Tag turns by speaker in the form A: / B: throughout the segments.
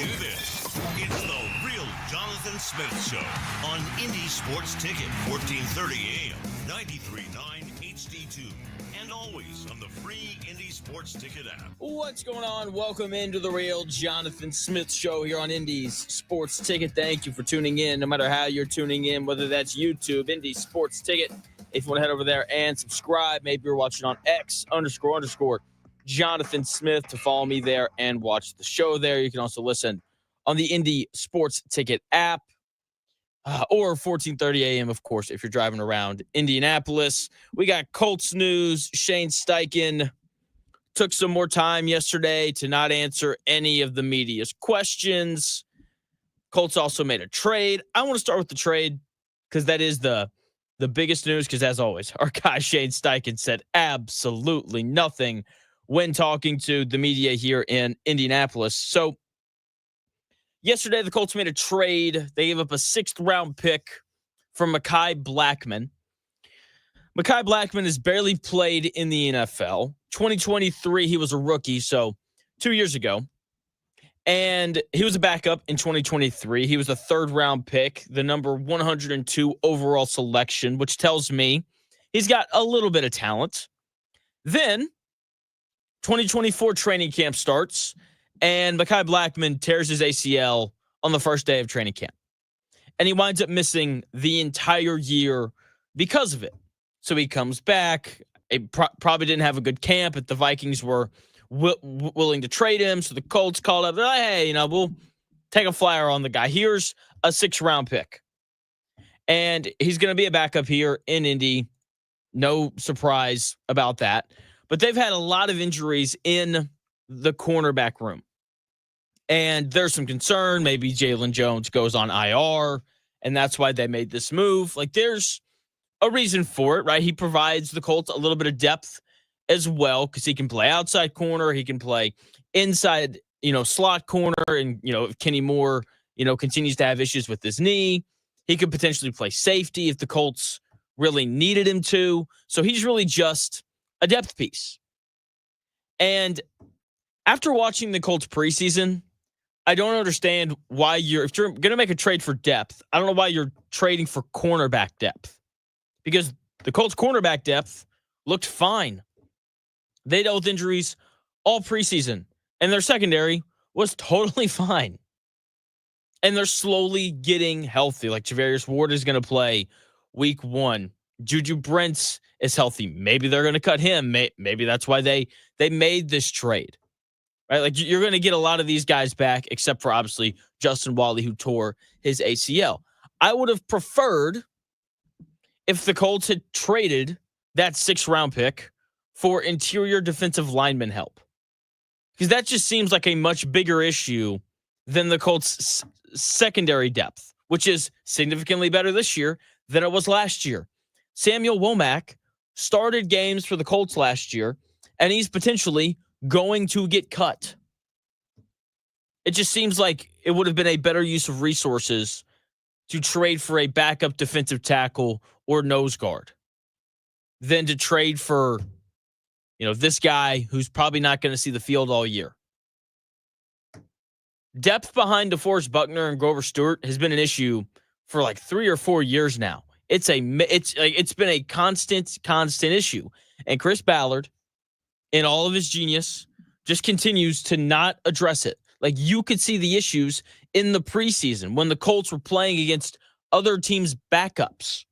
A: to this. It's the Real Jonathan Smith Show on Indy Sports Ticket, 1430 AM, 93.9 HD2, and always on the free Indy Sports Ticket app.
B: What's going on? Welcome into the Real Jonathan Smith Show here on Indy's Sports Ticket. Thank you for tuning in, no matter how you're tuning in, whether that's YouTube, Indy Sports Ticket. If you want to head over there and subscribe, maybe you're watching on X__ Jonathan Smith to follow me there and watch the show there. You can also listen on the Indy Sports Ticket app or 1430 AM, of course, if you're driving around Indianapolis. We got Colts news. Shane Steichen took some more time yesterday to not answer any of the media's questions. Colts also made a trade. I want to start with the trade because that is the biggest news, because as always, our guy Shane Steichen said absolutely nothing when talking to the media here in Indianapolis. So yesterday, the Colts made a trade. They gave up a 6th-round pick from Mekhi Blackmon. Mekhi Blackmon has barely played in the NFL. 2023, he was a rookie, so 2 years ago. And he was a backup in 2023. He was a 3rd-round pick, the number 102 overall selection, which tells me he's got a little bit of talent. Then 2024 training camp starts, and Mekhi Blackmon tears his ACL on the first day of training camp. And he winds up missing the entire year because of it. So he comes back. He probably didn't have a good camp, but the Vikings were willing to trade him. So the Colts called up. They're like, hey, we'll take a flyer on the guy. Here's a 6th-round pick. And he's going to be a backup here in Indy. No surprise about that. But they've had a lot of injuries in the cornerback room. And there's some concern. Maybe Jalen Jones goes on IR, and that's why they made this move. Like, there's a reason for it, right? He provides the Colts a little bit of depth as well, because he can play outside corner. He can play inside, slot corner. And, if Kenny Moore, continues to have issues with his knee, he could potentially play safety if the Colts really needed him to. So he's really just a depth piece. And after watching the Colts preseason, I don't understand why if you're going to make a trade for depth, I don't know why you're trading for cornerback depth, because the Colts cornerback depth looked fine. They dealt with injuries all preseason, and their secondary was totally fine. And they're slowly getting healthy. Like Javarius Ward is going to play week 1. Juju Brents is healthy. Maybe they're going to cut him. Maybe that's why they made this trade. Right? Like, you're going to get a lot of these guys back, except for obviously Justin Wally, who tore his ACL. I would have preferred if the Colts had traded that 6th-round pick for interior defensive lineman help, because that just seems like a much bigger issue than the Colts' secondary depth, which is significantly better this year than it was last year. Samuel Womack started games for the Colts last year, and he's potentially going to get cut. It just seems like it would have been a better use of resources to trade for a backup defensive tackle or nose guard than to trade for, this guy who's probably not going to see the field all year. Depth behind DeForest Buckner and Grover Stewart has been an issue for like 3 or 4 years now. It's been a constant issue. And Chris Ballard, in all of his genius, just continues to not address it. Like, you could see the issues in the preseason when the Colts were playing against other teams' backups.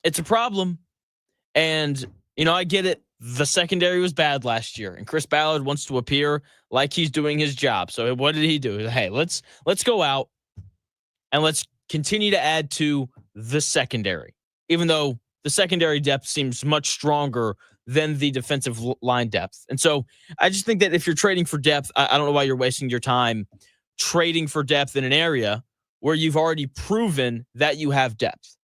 B: It's a problem. And, I get it. The secondary was bad last year, and Chris Ballard wants to appear like he's doing his job. So what did he do? Hey, let's go out and let's continue to add to the secondary, even though the secondary depth seems much stronger than the defensive line depth. And so I just think that if you're trading for depth, I don't know why you're wasting your time trading for depth in an area where you've already proven that you have depth.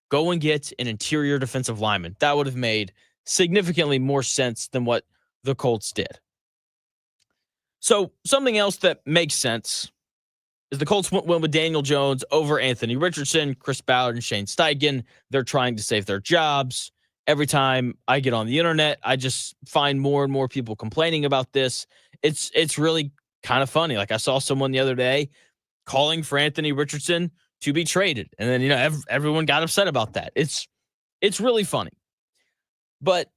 B: Go and get an interior defensive lineman. That would have made significantly more sense than what the Colts did. So something else that makes sense is the Colts went with Daniel Jones over Anthony Richardson, Chris Ballard, and Shane Steichen. They're trying to save their jobs. Every time I get on the internet, I just find more and more people complaining about this. It's really kind of funny. Like I saw someone the other day calling for Anthony Richardson to be traded. And then, everyone got upset about that. It's really funny. But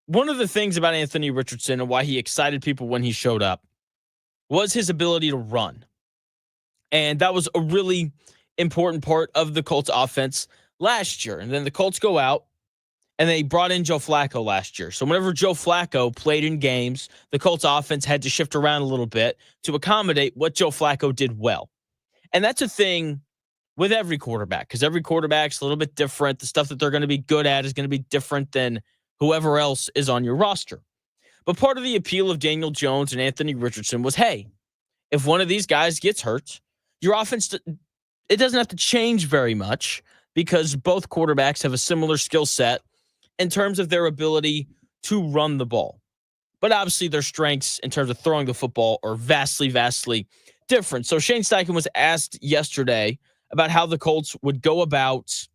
B: one of the things about Anthony Richardson and why he excited people when he showed up was his ability to run. And that was a really important part of the Colts offense last year. And then the Colts go out and they brought in Joe Flacco last year. So whenever Joe Flacco played in games, the Colts offense had to shift around a little bit to accommodate what Joe Flacco did well. And that's a thing with every quarterback, because every quarterback's a little bit different. The stuff that they're going to be good at is going to be different than whoever else is on your roster. But part of the appeal of Daniel Jones and Anthony Richardson was, hey, if one of these guys gets hurt, your offense, it doesn't have to change very much because both quarterbacks have a similar skill set in terms of their ability to run the ball. But obviously their strengths in terms of throwing the football are vastly, vastly different. So Shane Steichen was asked yesterday about how the Colts would go about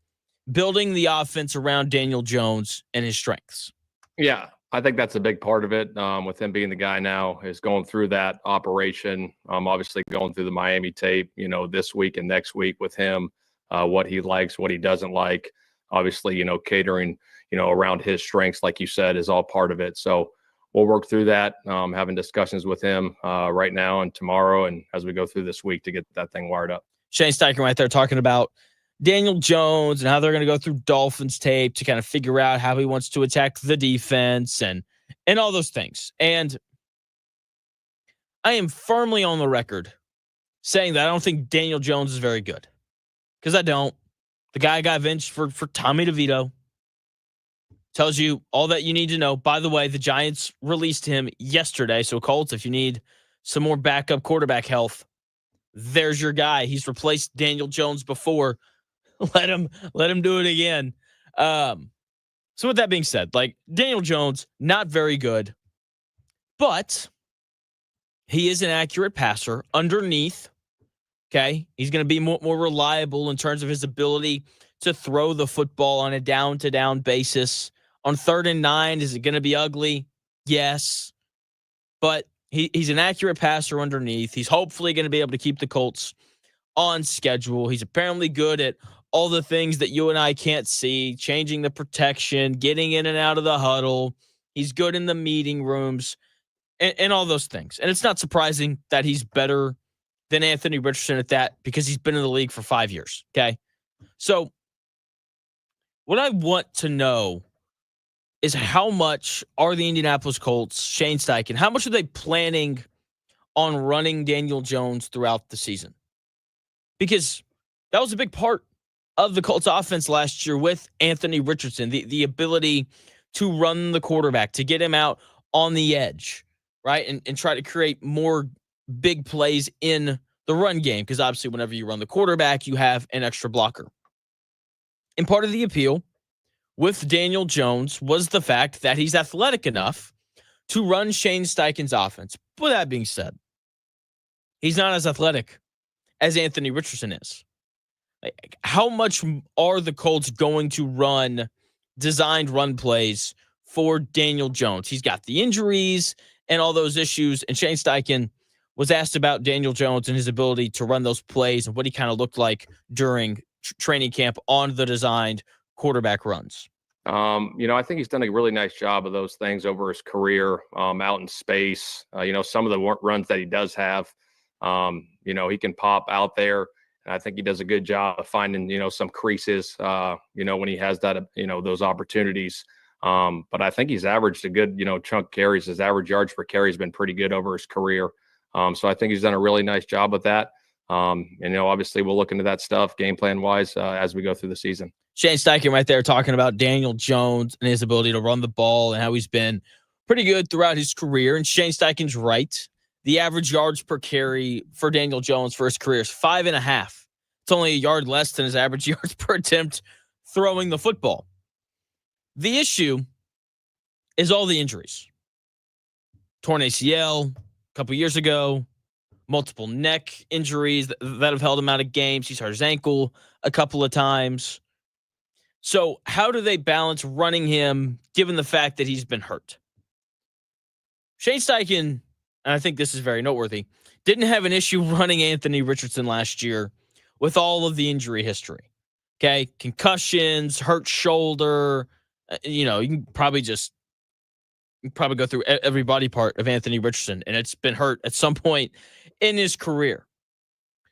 B: building the offense around Daniel Jones and his strengths.
C: Yeah, I think that's a big part of it. With him being the guy now, is going through that operation. Obviously going through the Miami tape, this week and next week with him, what he likes, what he doesn't like. Obviously, catering, around his strengths, like you said, is all part of it. So we'll work through that, having discussions with him right now and tomorrow, and as we go through this week to get that thing wired up.
B: Shane Steichen right there talking about Daniel Jones and how they're going to go through Dolphins tape to kind of figure out how he wants to attack the defense and all those things. And I am firmly on the record saying that I don't think Daniel Jones is very good, because I don't. The guy got benched for Tommy DeVito. Tells you all that you need to know. By the way, the Giants released him yesterday. So Colts, if you need some more backup quarterback health, there's your guy. He's replaced Daniel Jones before. Let him do it again. So with that being said, Daniel Jones, not very good, but he is an accurate passer underneath. Okay. He's going to be more reliable in terms of his ability to throw the football on a down-to-down basis. On 3rd and 9, is it going to be ugly? Yes. But he's an accurate passer underneath. He's hopefully going to be able to keep the Colts on schedule. He's apparently good at all the things that you and I can't see, changing the protection, getting in and out of the huddle. He's good in the meeting rooms and all those things. And it's not surprising that he's better than Anthony Richardson at that, because he's been in the league for 5 years. Okay. So what I want to know is how much are the Indianapolis Colts, Shane Steichen, how much are they planning on running Daniel Jones throughout the season? Because that was a big part of the Colts offense last year with Anthony Richardson, the ability to run the quarterback, to get him out on the edge, right? And try to create more big plays in the run game, because obviously whenever you run the quarterback, you have an extra blocker. And part of the appeal with Daniel Jones was the fact that he's athletic enough to run Shane Steichen's offense. But that being said, he's not as athletic as Anthony Richardson is. How much are the Colts going to run designed run plays for Daniel Jones? He's got the injuries and all those issues, and Shane Steichen was asked about Daniel Jones and his ability to run those plays and what he kind of looked like during training camp on the designed quarterback runs.
C: I think he's done a really nice job of those things over his career, out in space. Some of the runs that he does have, he can pop out there. And I think he does a good job of finding, some creases, when he has that, those opportunities. But I think he's averaged a good, chunk carries. His average yards per carry has been pretty good over his career. So I think he's done a really nice job with that. Obviously we'll look into that stuff game plan wise as we go through the season.
B: Shane Steichen right there talking about Daniel Jones and his ability to run the ball and how he's been pretty good throughout his career. And Shane Steichen's right. The average yards per carry for Daniel Jones for his career is 5.5. It's only a yard less than his average yards per attempt throwing the football. The issue is all the injuries. Torn ACL a couple years ago, multiple neck injuries that have held him out of games. He's hurt his ankle a couple of times. So how do they balance running him given the fact that he's been hurt? Shane Steichen and I think this is very noteworthy, didn't have an issue running Anthony Richardson last year with all of the injury history. Okay, concussions, hurt shoulder. You can probably go through every body part of Anthony Richardson, and it's been hurt at some point in his career.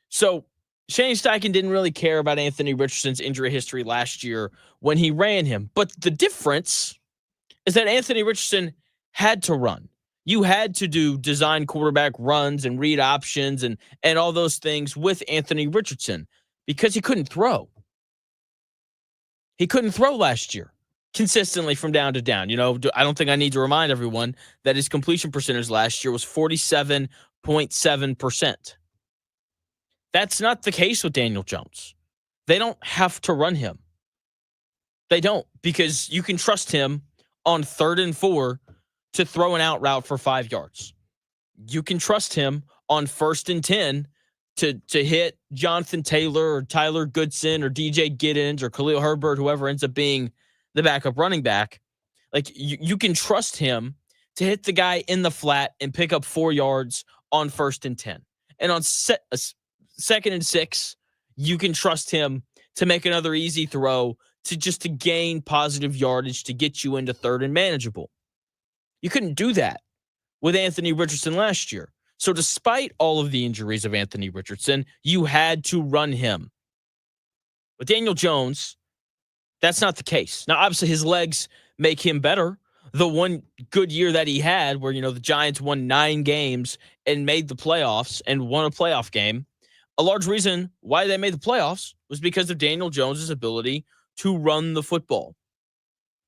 B: So Shane Steichen didn't really care about Anthony Richardson's injury history last year when he ran him. But the difference is that Anthony Richardson had to run. You had to do design quarterback runs and read options and all those things with Anthony Richardson because he couldn't throw. He couldn't throw last year consistently from down to down. I don't think I need to remind everyone that his completion percentage last year was 47.7%. That's not the case with Daniel Jones. They don't have to run him. They don't, because you can trust him on 3rd and 4 to throw an out route for 5 yards. You can trust him on 1st and 10 to hit Jonathan Taylor or Tyler Goodson or DJ Giddens or Khalil Herbert, whoever ends up being the backup running back. Like, you can trust him to hit the guy in the flat and pick up 4 yards on 1st and 10. And on 2nd and 6, you can trust him to make another easy throw to gain positive yardage to get you into 3rd and manageable. You couldn't do that with Anthony Richardson last year. So despite all of the injuries of Anthony Richardson, you had to run him. With Daniel Jones, that's not the case. Now, obviously, his legs make him better. The one good year that he had where, the Giants won 9 games and made the playoffs and won a playoff game, a large reason why they made the playoffs was because of Daniel Jones' ability to run the football,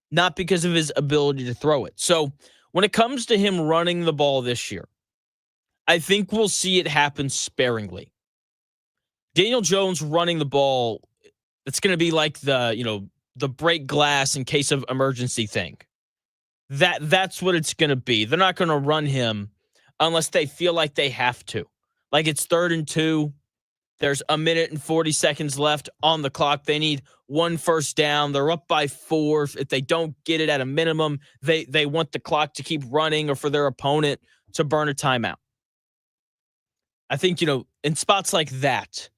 B: not because of his ability to throw it. So when it comes to him running the ball this year, I think we'll see it happen sparingly. Daniel Jones running the ball, it's going to be like the break glass in case of emergency thing. That's what it's going to be. They're not going to run him unless they feel like they have to. Like, it's 3rd and 2. There's 1 minute and 40 seconds left on the clock. They need 1 first down. They're up by 4. If they don't get it at a minimum, they want the clock to keep running or for their opponent to burn a timeout. I think, in spots like that,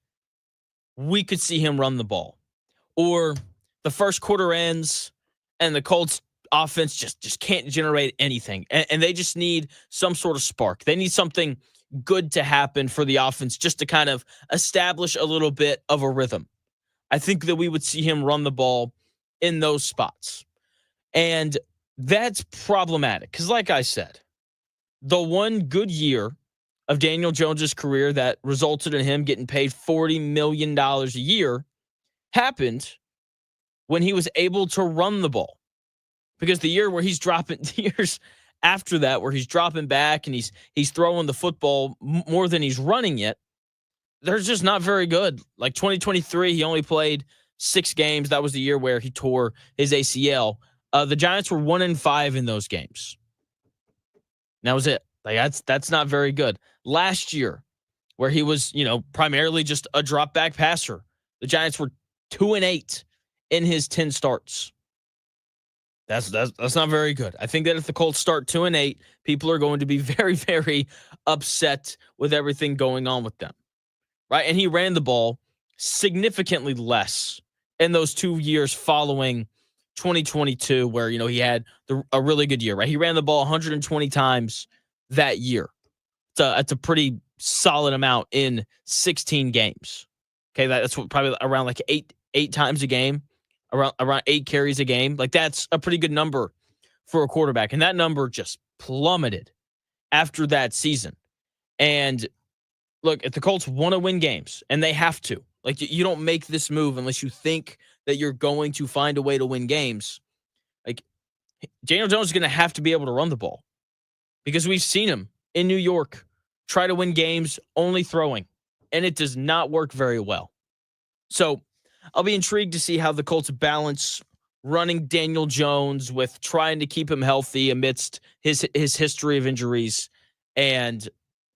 B: we could see him run the ball. Or the first quarter ends and the Colts offense just can't generate anything. And they just need some sort of spark. They need something good to happen for the offense just to kind of establish a little bit of a rhythm. I think that we would see him run the ball in those spots. And that's problematic because, like I said, the one good year of Daniel Jones' career that resulted in him getting paid $40 million a year happened when he was able to run the ball. Because the year where he's dropping, years after that, where he's dropping back and he's throwing the football more than he's running it, they're just not very good. Like 2023, he only played 6 games. That was the year where he tore his ACL. The Giants were 1-5 in those games. And that was it. Like, that's not very good. Last year, where he was, primarily just a drop back passer, the Giants were 2-8 in his 10 starts. That's not very good. I think that if the Colts start 2-8, people are going to be very, very upset with everything going on with them, right? And he ran the ball significantly less in those 2 years following 2022, where he had a really good year, right? He ran the ball 120 times that year. That's a pretty solid amount in 16 games. Okay, that's what, probably around like eight times a game, around 8 carries a game. Like, that's a pretty good number for a quarterback. And that number just plummeted after that season. And look, if the Colts want to win games, and they have to, like, you don't make this move unless you think that you're going to find a way to win games. Like, Daniel Jones is going to have to be able to run the ball, because we've seen him in New York try to win games only throwing, and it does not work very well. So I'll be intrigued to see how the Colts balance running Daniel Jones with trying to keep him healthy amidst his history of injuries and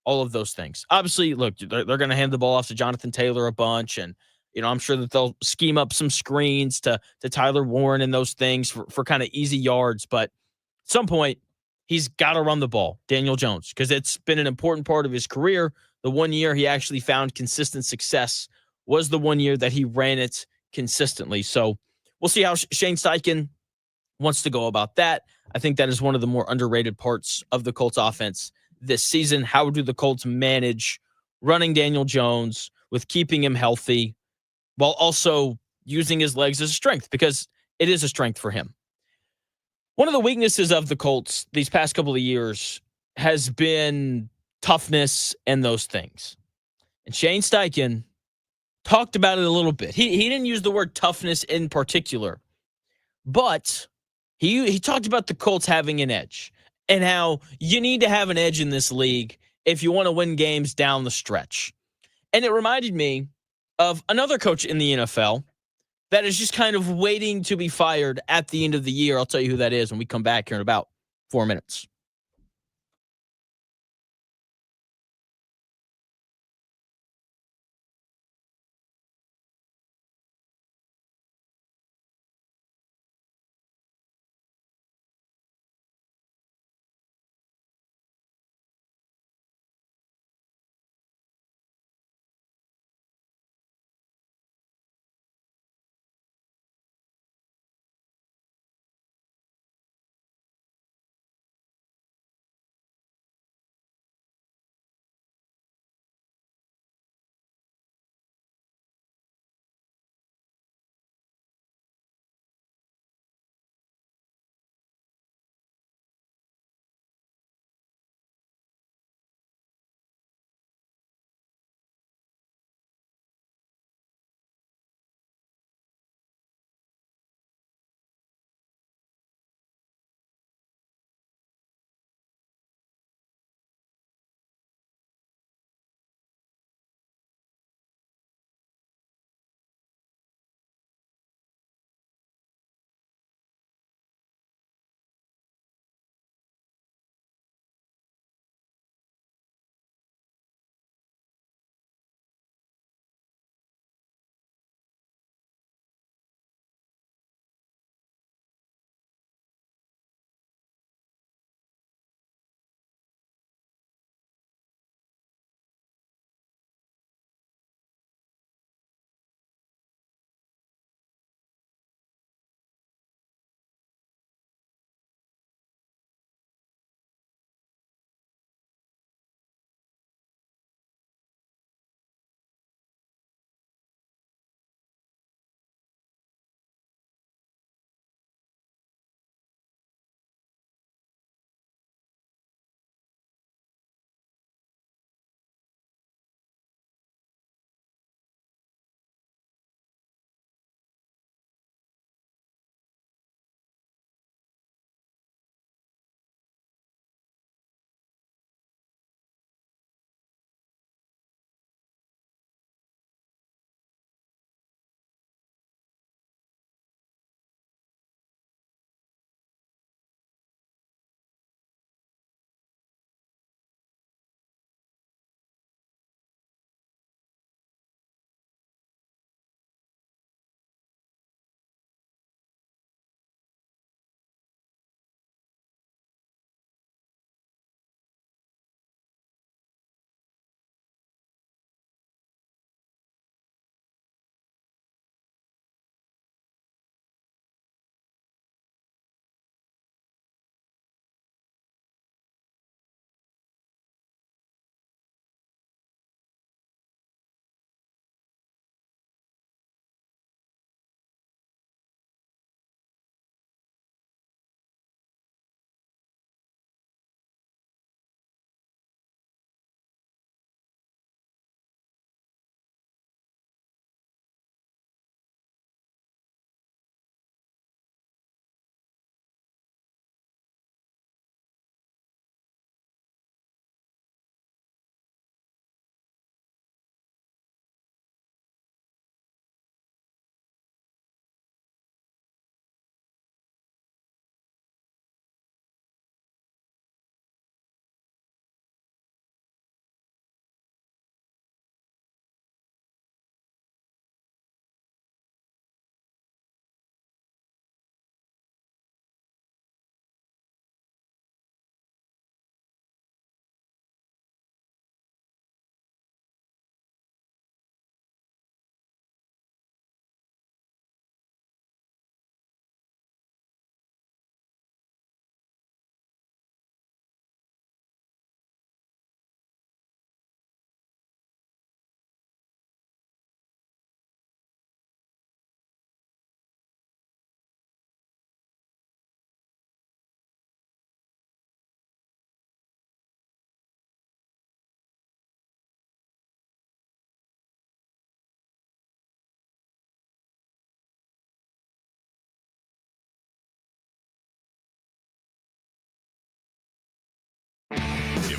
B: all of those things. Obviously, look, they're going to hand the ball off to Jonathan Taylor a bunch, and I'm sure that they'll scheme up some screens to Tyler Warren and those things for kind of easy yards. But at some point, he's got to run the ball, Daniel Jones, because it's been an important part of his career. The one year he actually found consistent success was the one year that he ran it consistently. So we'll see how Shane Steichen wants to go about that. I think that is one of the more underrated parts of the Colts offense this season. How do the Colts manage running Daniel Jones with keeping him healthy while also using his legs as a strength? Because it is a strength for him. One of the weaknesses of the Colts these past couple of years has been toughness and those things. And Shane Steichen talked about it a little bit. He didn't use the word toughness in particular, but he talked about the Colts having an edge and how you need to have an edge in this league if you want to win games down the stretch. And it reminded me of another coach in the NFL that is just kind of waiting to be fired at the end of the year. I'll tell you who that is when we come back here in about 4 minutes.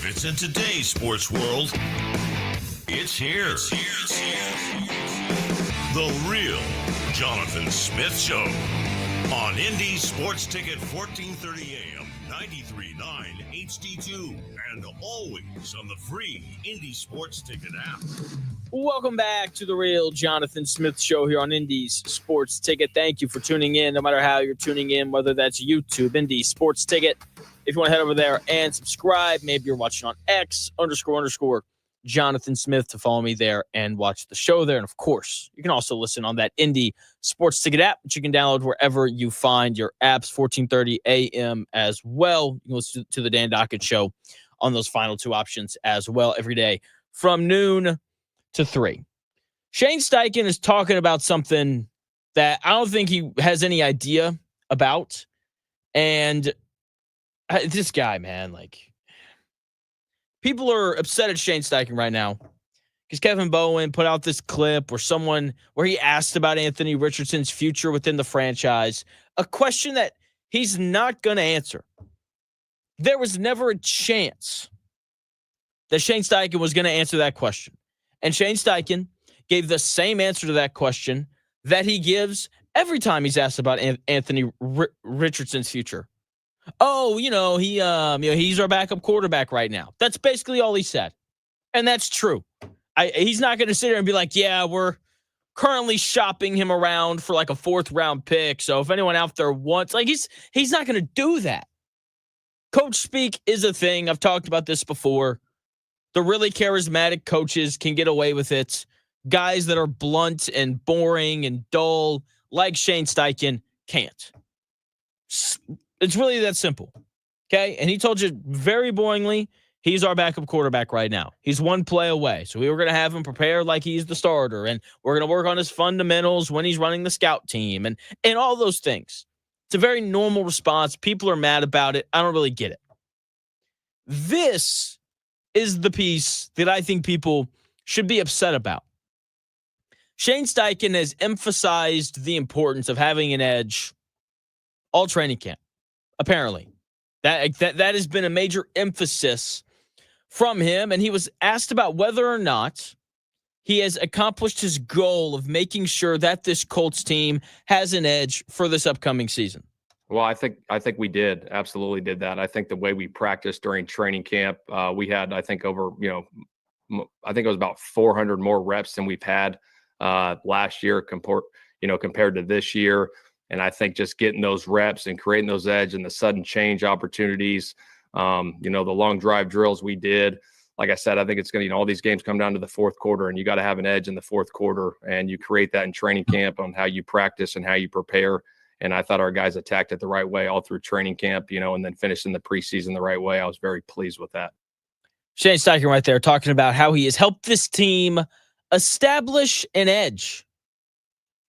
A: fits in today's sports world. It's here. The Real Jonathan Smith Show on Indy Sports Ticket 1430 AM, 93.9 HD2, and always on the free Indy Sports Ticket app.
B: Welcome back to the Real Jonathan Smith Show here on Indy's Sports Ticket. Thank you for tuning in, no matter how you're tuning in, whether that's YouTube, Indy Sports Ticket. If you want to head over there and subscribe, maybe you're watching on X __ Jonathan Smith to follow me there and watch the show there. And of course, you can also listen on that Indy Sports Ticket app, which you can download wherever you find your apps, 1430 AM as well. You can listen to the Dan Dockett Show on those final two options as well every day from noon to 3. Shane Steichen is talking about something that I don't think he has any idea about. And this guy, man, like, people are upset at Shane Steichen right now because Kevin Bowen put out this clip where he asked about Anthony Richardson's future within the franchise, a question that he's not going to answer. There was never a chance that Shane Steichen was going to answer that question. And Shane Steichen gave the same answer to that question that he gives every time he's asked about Anthony Richardson's future. Oh, he's our backup quarterback right now. That's basically all he said. And that's true. He's not going to sit there and be like, yeah, we're currently shopping him around for like a 4th round pick. So if anyone out there wants, like, he's not going to do that. Coach speak is a thing. I've talked about this before. The really charismatic coaches can get away with it. Guys that are blunt and boring and dull, like Shane Steichen, can't. It's really that simple. Okay? And he told you very boringly, he's our backup quarterback right now. He's one play away. So we were going to have him prepared like he's the starter. And we're going to work on his fundamentals when he's running the scout team and all those things. It's a very normal response. People are mad about it. I don't really get it. This is the piece that I think people should be upset about. Shane Steichen has emphasized the importance of having an edge all training camp. Apparently, that has been a major emphasis from him. And he was asked about whether or not he has accomplished his goal of making sure that this Colts team has an edge for this upcoming season.
C: Well, I think we did. Absolutely did that. I think the way we practiced during training camp, we had, I think over, I think it was about 400 more reps than we've had last year compared to this year. And I think just getting those reps and creating those edge and the sudden change opportunities, the long drive drills we did. Like I said, I think it's going to, all these games come down to the fourth quarter, and you got to have an edge in the fourth quarter, and you create that in training camp on how you practice and how you prepare. And I thought our guys attacked it the right way all through training camp, and then finished in the preseason the right way. I was very pleased with that.
B: Shane Steichen right there talking about how he has helped this team establish an edge.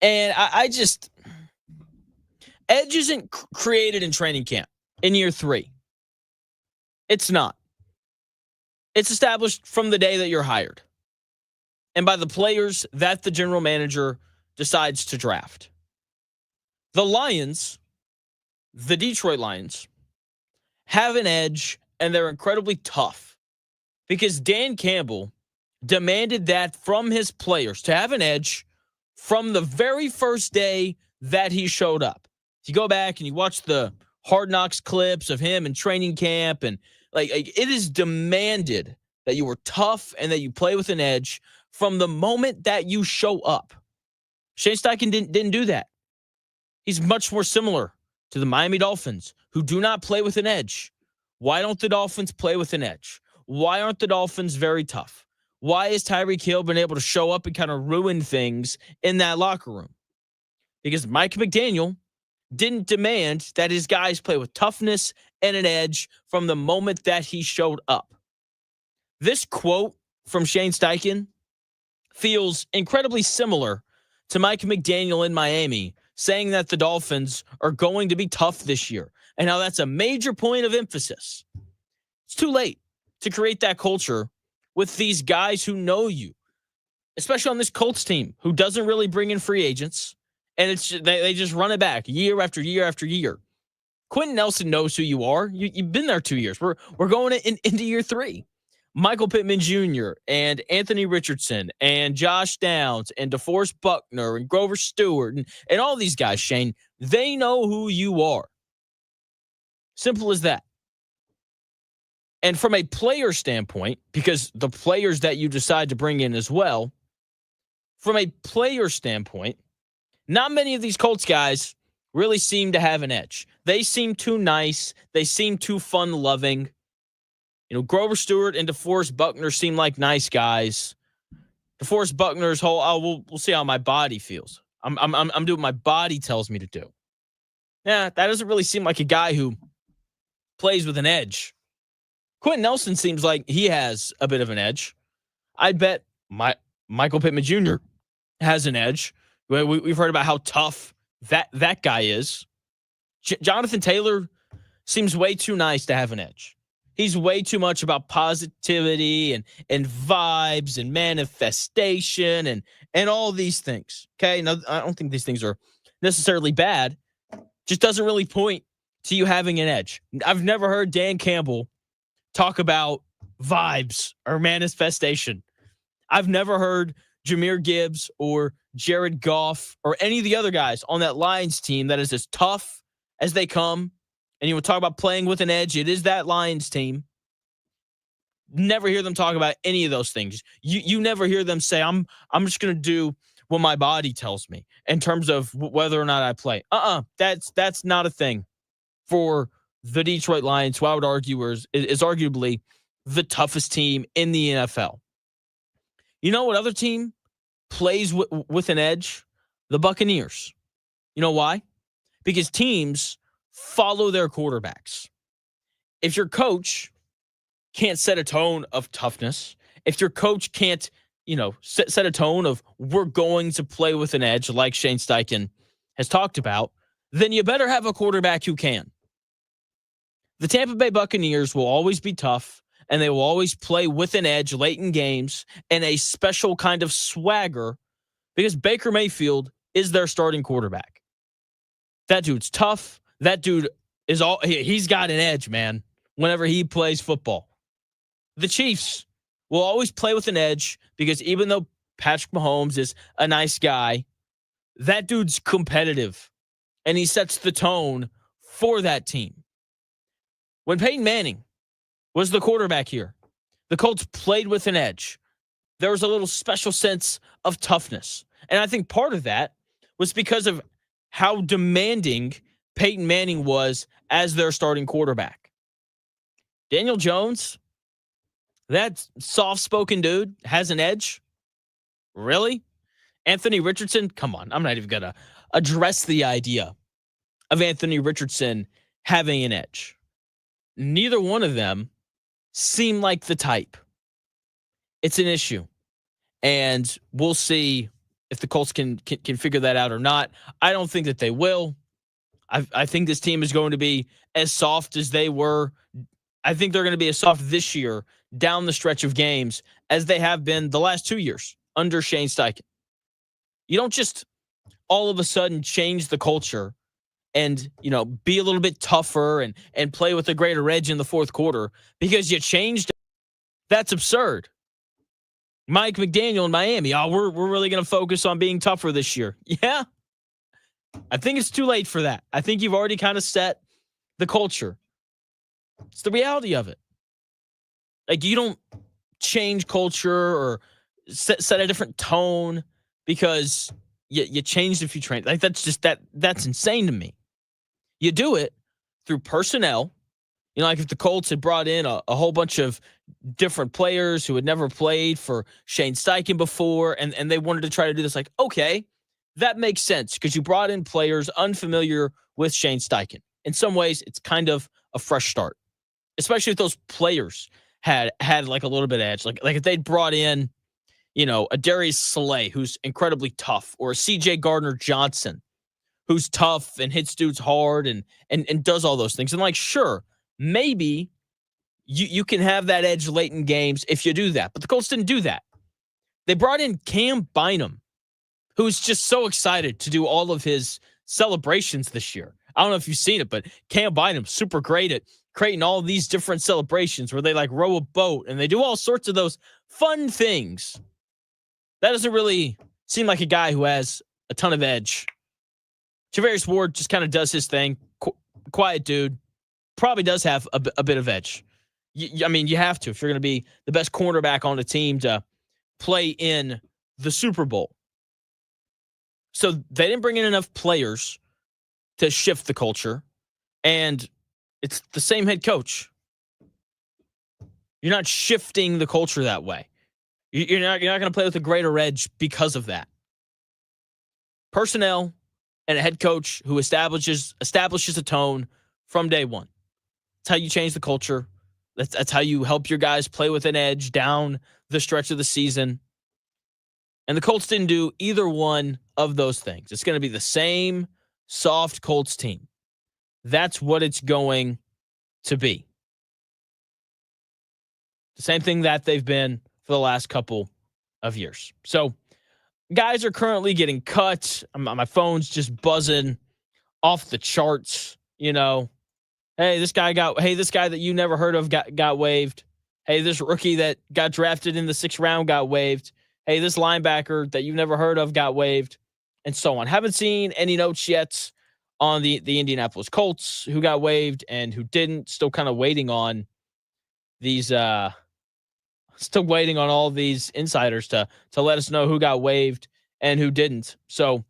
B: And edge isn't created in training camp in year 3. It's not. It's established from the day that you're hired and by the players that the general manager decides to draft. The Lions, the Detroit Lions, have an edge, and they're incredibly tough because Dan Campbell demanded that from his players to have an edge from the very first day that he showed up. If you go back and you watch the Hard Knocks clips of him in training camp, and like it is demanded that you were tough and that you play with an edge from the moment that you show up. Shane Steichen didn't do that. He's much more similar to the Miami Dolphins, who do not play with an edge. Why don't the Dolphins play with an edge? Why aren't the Dolphins very tough? Why has Tyreek Hill been able to show up and kind of ruin things in that locker room? Because Mike McDaniel didn't demand that his guys play with toughness and an edge from the moment that he showed up. This quote from Shane Steichen feels incredibly similar to Mike McDaniel in Miami saying that the Dolphins are going to be tough this year. And now that's a major point of emphasis. It's too late to create that culture with these guys who know you, especially on this Colts team who doesn't really bring in free agents. And they just run it back year after year after year. Quentin Nelson knows who you are. You've been there 2 years. We're going into year 3. Michael Pittman Jr. and Anthony Richardson and Josh Downs and DeForest Buckner and Grover Stewart and all these guys, Shane, they know who you are. Simple as that. And from a player standpoint, because the players that you decide to bring in as well, from a player standpoint, not many of these Colts guys really seem to have an edge. They seem too nice. They seem too fun-loving. Grover Stewart and DeForest Buckner seem like nice guys. DeForest Buckner's whole, we'll see how my body feels. I'm doing what my body tells me to do. Yeah, that doesn't really seem like a guy who plays with an edge. Quentin Nelson seems like he has a bit of an edge. I bet Michael Pittman Jr. has an edge. We've heard about how tough that guy is. Jonathan Taylor seems way too nice to have an edge. He's way too much about positivity and vibes and manifestation and all these things. Okay, now I don't think these things are necessarily bad. Just doesn't really point to you having an edge. I've never heard Dan Campbell talk about vibes or manifestation. I've never heard Jahmyr Gibbs or Jared Goff or any of the other guys on that Lions team that is as tough as they come. And you would talk about playing with an edge. It is that Lions team. Never hear them talk about any of those things. You never hear them say, I'm just going to do what my body tells me in terms of whether or not I play. That's not a thing for the Detroit Lions, who I would argue is arguably the toughest team in the NFL. You know what other team plays with an edge? The Buccaneers. You know why? Because teams follow their quarterbacks. If your coach can't set a tone of toughness, if your coach can't, set a tone of we're going to play with an edge like Shane Steichen has talked about, then you better have a quarterback who can. The Tampa Bay Buccaneers will always be tough, and they will always play with an edge late in games and a special kind of swagger because Baker Mayfield is their starting quarterback. That dude's tough. That dude he's got an edge, man, whenever he plays football. The Chiefs will always play with an edge because even though Patrick Mahomes is a nice guy, that dude's competitive, and he sets the tone for that team. When Peyton Manning was the quarterback here, the Colts played with an edge. There was a little special sense of toughness. And I think part of that was because of how demanding Peyton Manning was as their starting quarterback. Daniel Jones, that soft-spoken dude, has an edge? Really? Anthony Richardson? Come on, I'm not even going to address the idea of Anthony Richardson having an edge. Neither one of them seem like the type. It's an issue. And we'll see if the Colts can figure that out or not. I don't think that they will. I think this team is going to be as soft as they were. I think they're going to be as soft this year down the stretch of games as they have been the last 2 years under Shane Steichen. You don't just all of a sudden change the culture and, be a little bit tougher and play with a greater edge in the fourth quarter because you changed. That's absurd. Mike McDaniel in Miami. We're really going to focus on being tougher this year. Yeah. I think it's too late for that. I think you've already kind of set the culture. It's the reality of it. Like, you don't change culture or set a different tone because you changed a few trains. Like, that's insane to me. You do it through personnel. Like if the Colts had brought in a whole bunch of different players who had never played for Shane Steichen before, and they wanted to try to do this, like, okay, that makes sense because you brought in players unfamiliar with Shane Steichen. In some ways, it's kind of a fresh start, especially if those players had like a little bit of edge. Like if they'd brought in, a Darius Slay who's incredibly tough, or a C.J. Gardner-Johnson who's tough and hits dudes hard and does all those things. And like, sure, maybe you can have that edge late in games if you do that. But the Colts didn't do that. They brought in Cam Bynum, who's just so excited to do all of his celebrations this year. I don't know if you've seen it, but Cam Bynum, super great at creating all these different celebrations where they like row a boat and they do all sorts of those fun things. That doesn't really seem like a guy who has a ton of edge. Javarius Ward just kind of does his thing. Quiet dude. Probably does have a bit of edge. I mean, you have to if you're going to be the best cornerback on the team to play in the Super Bowl. So they didn't bring in enough players to shift the culture. And it's the same head coach. You're not shifting the culture that way. You're not going to play with a greater edge because of that. Personnel and a head coach who establishes a tone from day one. That's how you change the culture. That's how you help your guys play with an edge down the stretch of the season. And the Colts didn't do either one of those things. It's going to be the same soft Colts team. That's what it's going to be. The same thing that they've been for the last couple of years. So guys are currently getting cut. My phone's just buzzing off the charts. You know, hey, this guy that you never heard of got waived. Hey, this rookie that got drafted in the 6th round got waived. Hey, this linebacker that you've never heard of got waived, and so on. Haven't seen any notes yet on the Indianapolis Colts, who got waived and who didn't. Still kind of waiting on these still waiting on all these insiders to let us know who got waived and who didn't. So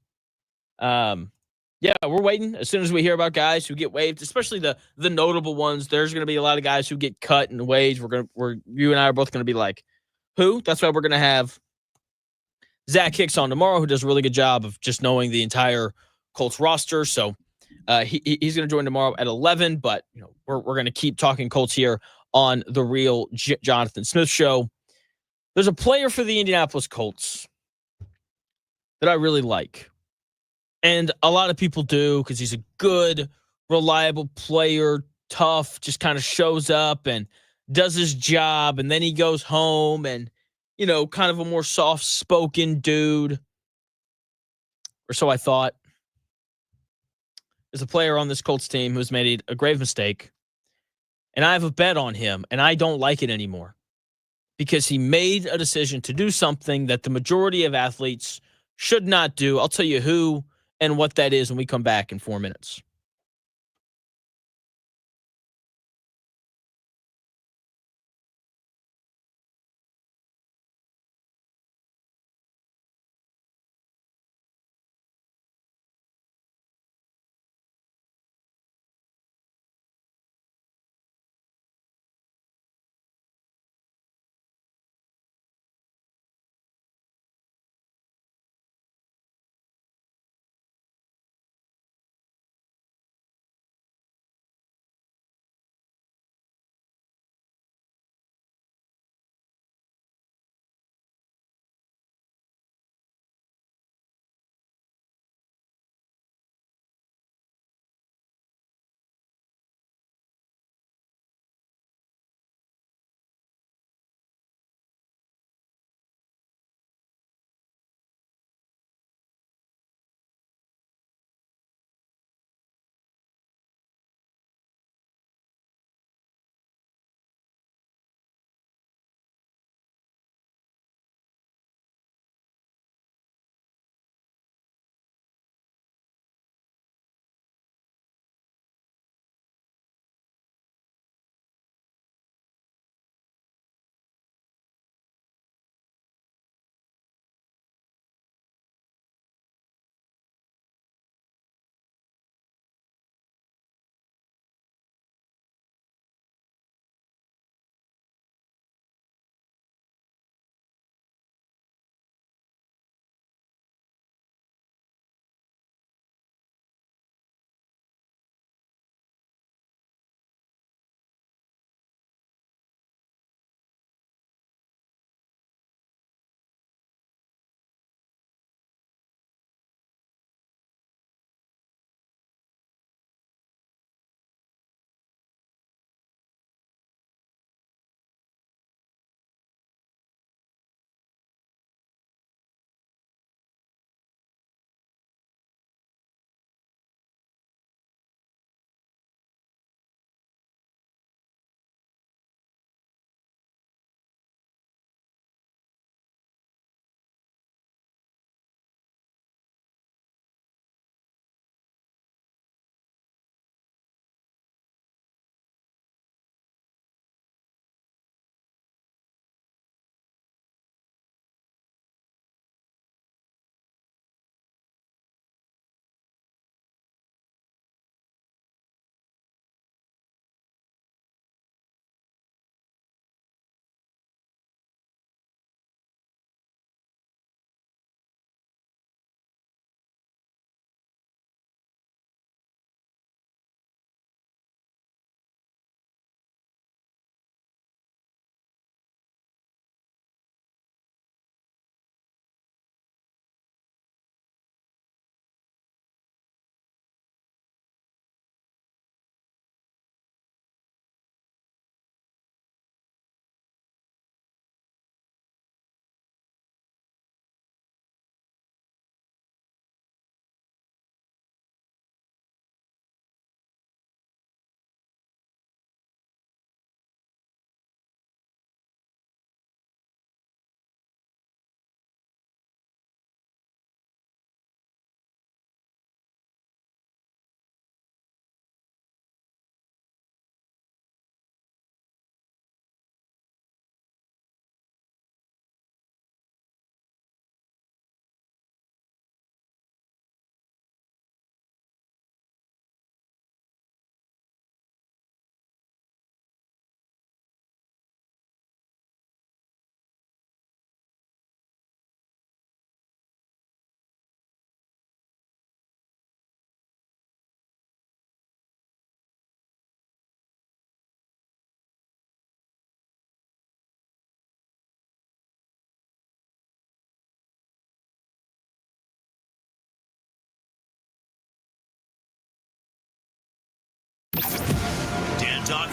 B: yeah, we're waiting. As soon as we hear about guys who get waived, especially the notable ones, there's going to be a lot of guys who get cut and waived. You and I are both going to be like, who? That's why we're going to have Zach Hicks on tomorrow, who does a really good job of just knowing the entire Colts roster. So he's going to join tomorrow at 11. But you know, we're going to keep talking Colts here on the Real Jonathan Smith Show. There's a player for the Indianapolis Colts that I really like. And a lot of people do because he's a good, reliable player, tough, just kind of shows up and does his job. And then he goes home and, you know, kind of a more soft-spoken dude. Or so I thought. There's a player on this Colts team who's made a grave mistake. And I have a bet on him, and I don't like it anymore. Because he made a decision to do something that the majority of athletes should not do. I'll tell you who and what that is when we come back in 4 minutes.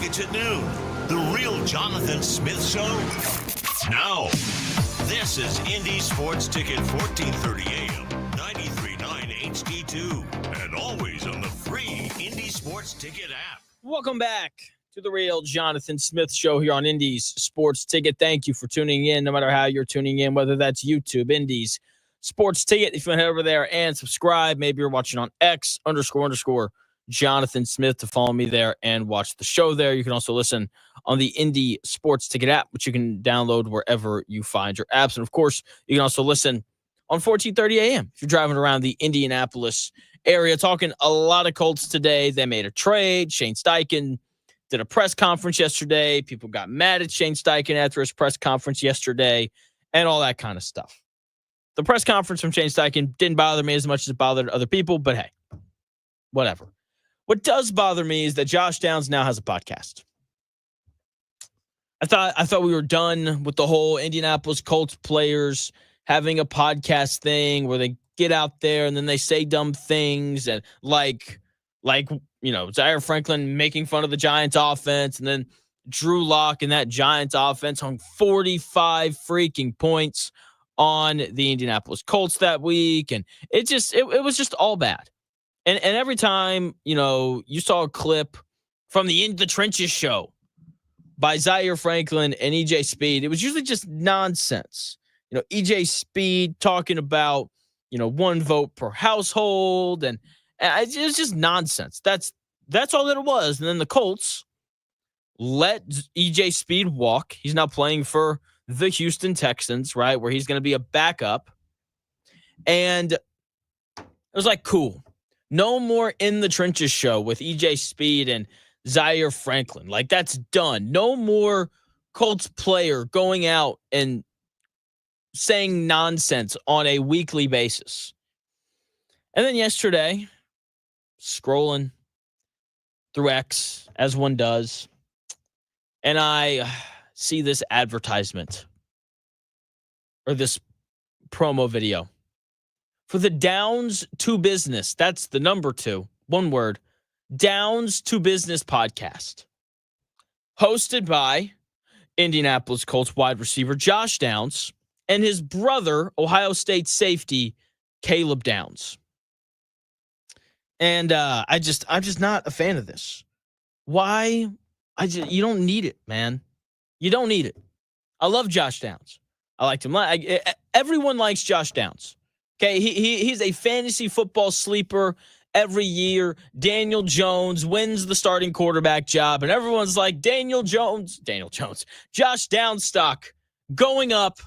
A: It's at noon. The Real Jonathan Smith Show. Now, this is Indy Sports Ticket, 1430 AM, 93.9 HD2, and always on the free Indy Sports Ticket app.
B: Welcome back to the Real Jonathan Smith Show here on Indy's Sports Ticket. Thank you for tuning in, no matter how you're tuning in, whether that's YouTube, Indy's Sports Ticket. If you want to head over there and subscribe, maybe you're watching on X _ Jonathan Smith to follow me there and watch the show there. You can also listen on the Indy Sports Ticket app, which you can download wherever you find your apps. And of course, you can also listen on 1430 AM if you're driving around the Indianapolis area. Talking a lot of Colts today. They made a trade. Shane Steichen did a press conference yesterday. People got mad at Shane Steichen after his press conference yesterday and all that kind of stuff. The press conference from Shane Steichen didn't bother me as much as it bothered other people, but hey, whatever. What does bother me is that Josh Downs now has a podcast. I thought we were done with the whole Indianapolis Colts players having a podcast thing where they get out there and then they say dumb things and like Zaire Franklin making fun of the Giants offense, and then Drew Lock and that Giants offense hung 45 freaking points on the Indianapolis Colts that week, and it was just all bad. And every time, you saw a clip from the In the Trenches show by Zaire Franklin and EJ Speed, it was usually just nonsense. EJ Speed talking about, one vote per household, and it was just nonsense. That's all that it was. And then the Colts let EJ Speed walk. He's now playing for the Houston Texans, right, where he's going to be a backup. And it was like, cool. No more In the Trenches show with EJ Speed and Zaire Franklin. Like, that's done. No more Colts player going out and saying nonsense on a weekly basis. And then yesterday, scrolling through X, as one does, and I see this advertisement or this promo video for the Downs to Business. That's the number 2, one word, Downs to Business podcast, hosted by Indianapolis Colts wide receiver Josh Downs and his brother, Ohio State safety Caleb Downs. And I'm just not a fan of this. Why? You don't need it, man. You don't need it. I love Josh Downs. I liked him. Everyone likes Josh Downs. Okay, he's a fantasy football sleeper every year. Daniel Jones wins the starting quarterback job, and everyone's like, Daniel Jones, Josh Downs stock going up.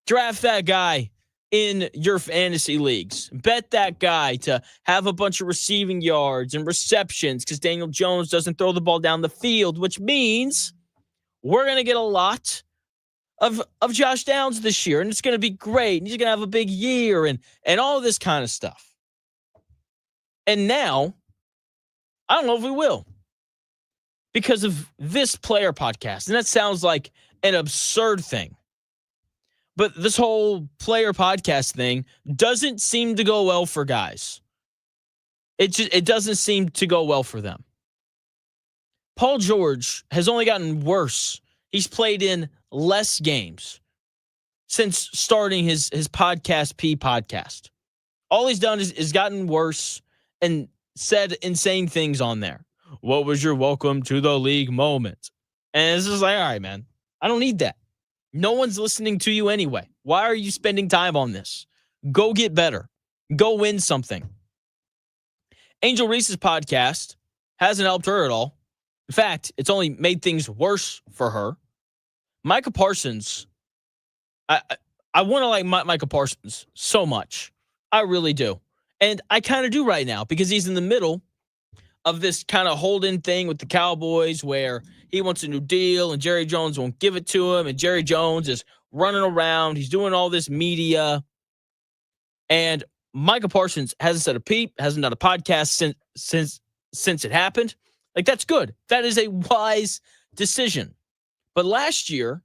B: Draft that guy in your fantasy leagues. Bet that guy to have a bunch of receiving yards and receptions because Daniel Jones doesn't throw the ball down the field, which means we're going to get a lot of Josh Downs this year, and it's going to be great, and he's going to have a big year, and all this kind of stuff. And now, I don't know if we will because of this player podcast, and that sounds like an absurd thing. But this whole player podcast thing doesn't seem to go well for guys. It doesn't seem to go well for them. Paul George has only gotten worse. He's played in less games since starting his podcast podcast. All he's done is gotten worse and said insane things on there. What was your welcome to the league moment? And it's just like, all right, man, I don't need that. No one's listening to you anyway. Why are you spending time on this? Go get better. Go win something. Angel Reese's podcast hasn't helped her at all. In fact, it's only made things worse for her. Micah Parsons, I want to like Micah Parsons so much. I really do. And I kind of do right now because he's in the middle of this kind of hold-in thing with the Cowboys where he wants a new deal and Jerry Jones won't give it to him, and Jerry Jones is running around. He's doing all this media. And Micah Parsons hasn't said a peep, hasn't done a podcast since it happened. Like, that's good. That is a wise decision. But last year,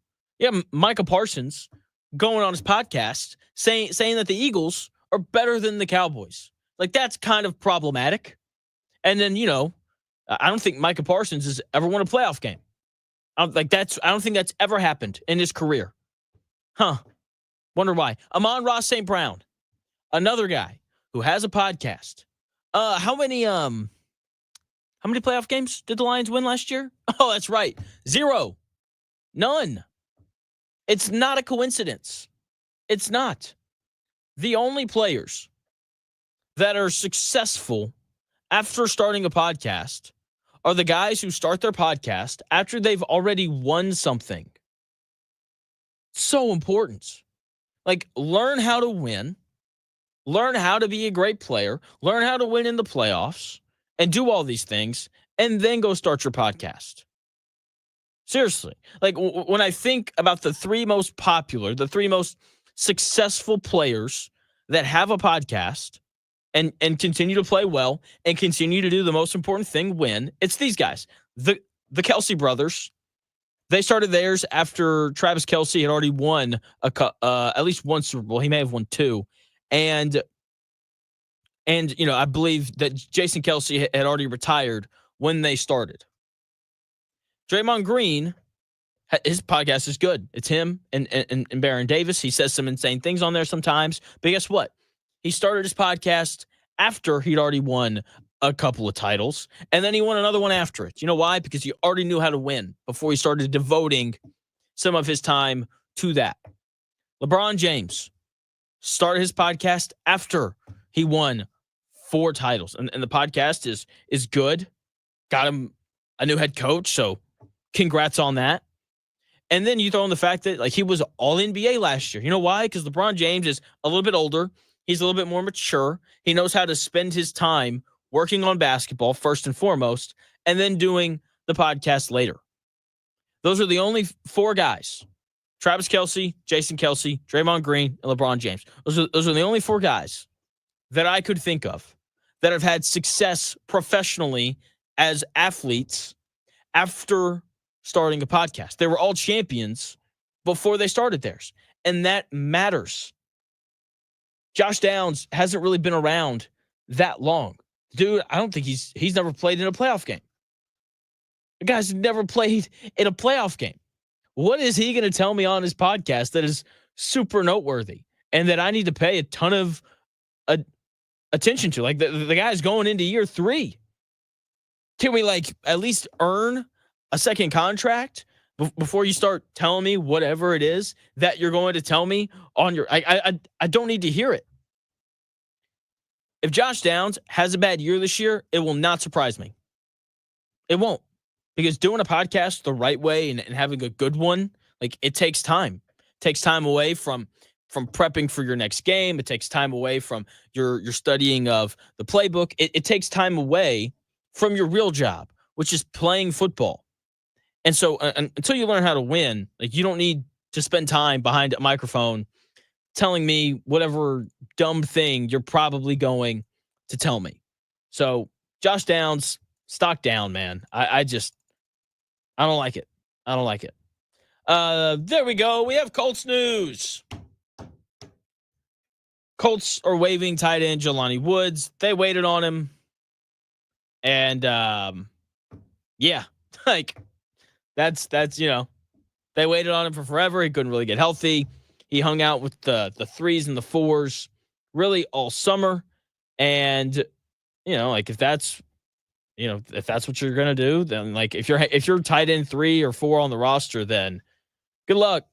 B: Micah Parsons going on his podcast saying that the Eagles are better than the Cowboys. Like, that's kind of problematic. And then, I don't think Micah Parsons has ever won a playoff game. I don't think that's ever happened in his career. Wonder why. Amon-Ra St. Brown, another guy who has a podcast. How many playoff games did the Lions win last year? Oh, that's right. 0. None. It's not a coincidence. It's not. The only players that are successful after starting a podcast are the guys who start their podcast after they've already won something. So important. Like, learn how to win, learn how to be a great player, learn how to win in the playoffs, and do all these things, and then go start your podcast. Seriously. Like, when I think about the 3 most popular, the 3 most successful players that have a podcast and continue to play well and continue to do the most important thing, win, it's these guys. The Kelce brothers. They started theirs after Travis Kelce had already won at least one Super Bowl. He may have won 2. And I believe that Jason Kelce had already retired when they started. Draymond Green, his podcast is good. It's him and Baron Davis. He says some insane things on there sometimes. But guess what? He started his podcast after he'd already won a couple of titles, and then he won another one after it. You know why? Because he already knew how to win before he started devoting some of his time to that. LeBron James started his podcast after he won 4 titles, and the podcast is good. Got him a new head coach, so congrats on that. And then you throw in the fact that he was all NBA last year. You know why? Because LeBron James is a little bit older. He's a little bit more mature. He knows how to spend his time working on basketball first and foremost, and then doing the podcast later. Those are the only 4 guys. Travis Kelce, Jason Kelce, Draymond Green, and LeBron James. Those are the only 4 guys that I could think of that have had success professionally as athletes after starting a podcast. They were all champions before they started theirs, and that matters. Josh Downs hasn't really been around that long. Dude, I don't think he's never played in a playoff game. The guy's never played in a playoff game. What is he going to tell me on his podcast that is super noteworthy and that I need to pay a ton of attention to? Like, the guy's going into year 3. Can we at least earn a second contract before you start telling me whatever it is that you're going to tell me on your? I don't need to hear it. If Josh Downs has a bad year this year, it will not surprise me. It won't. Because doing a podcast the right way and having a good one, it takes time. It takes time away from prepping for your next game. It takes time away from your studying of the playbook. It takes time away from your real job, which is playing football. And so until you learn how to win, you don't need to spend time behind a microphone telling me whatever dumb thing you're probably going to tell me. So Josh Downs, stock down, man. I don't like it. I don't like it. There we go. We have Colts news. Colts are waiving tight end Jelani Woods. They waited on him. And that's they waited on him for forever. He couldn't really get healthy. He hung out with the 3s and the 4s really all summer. And, if that's what you're going to do, then if you're tight end 3 or 4 on the roster, then good luck.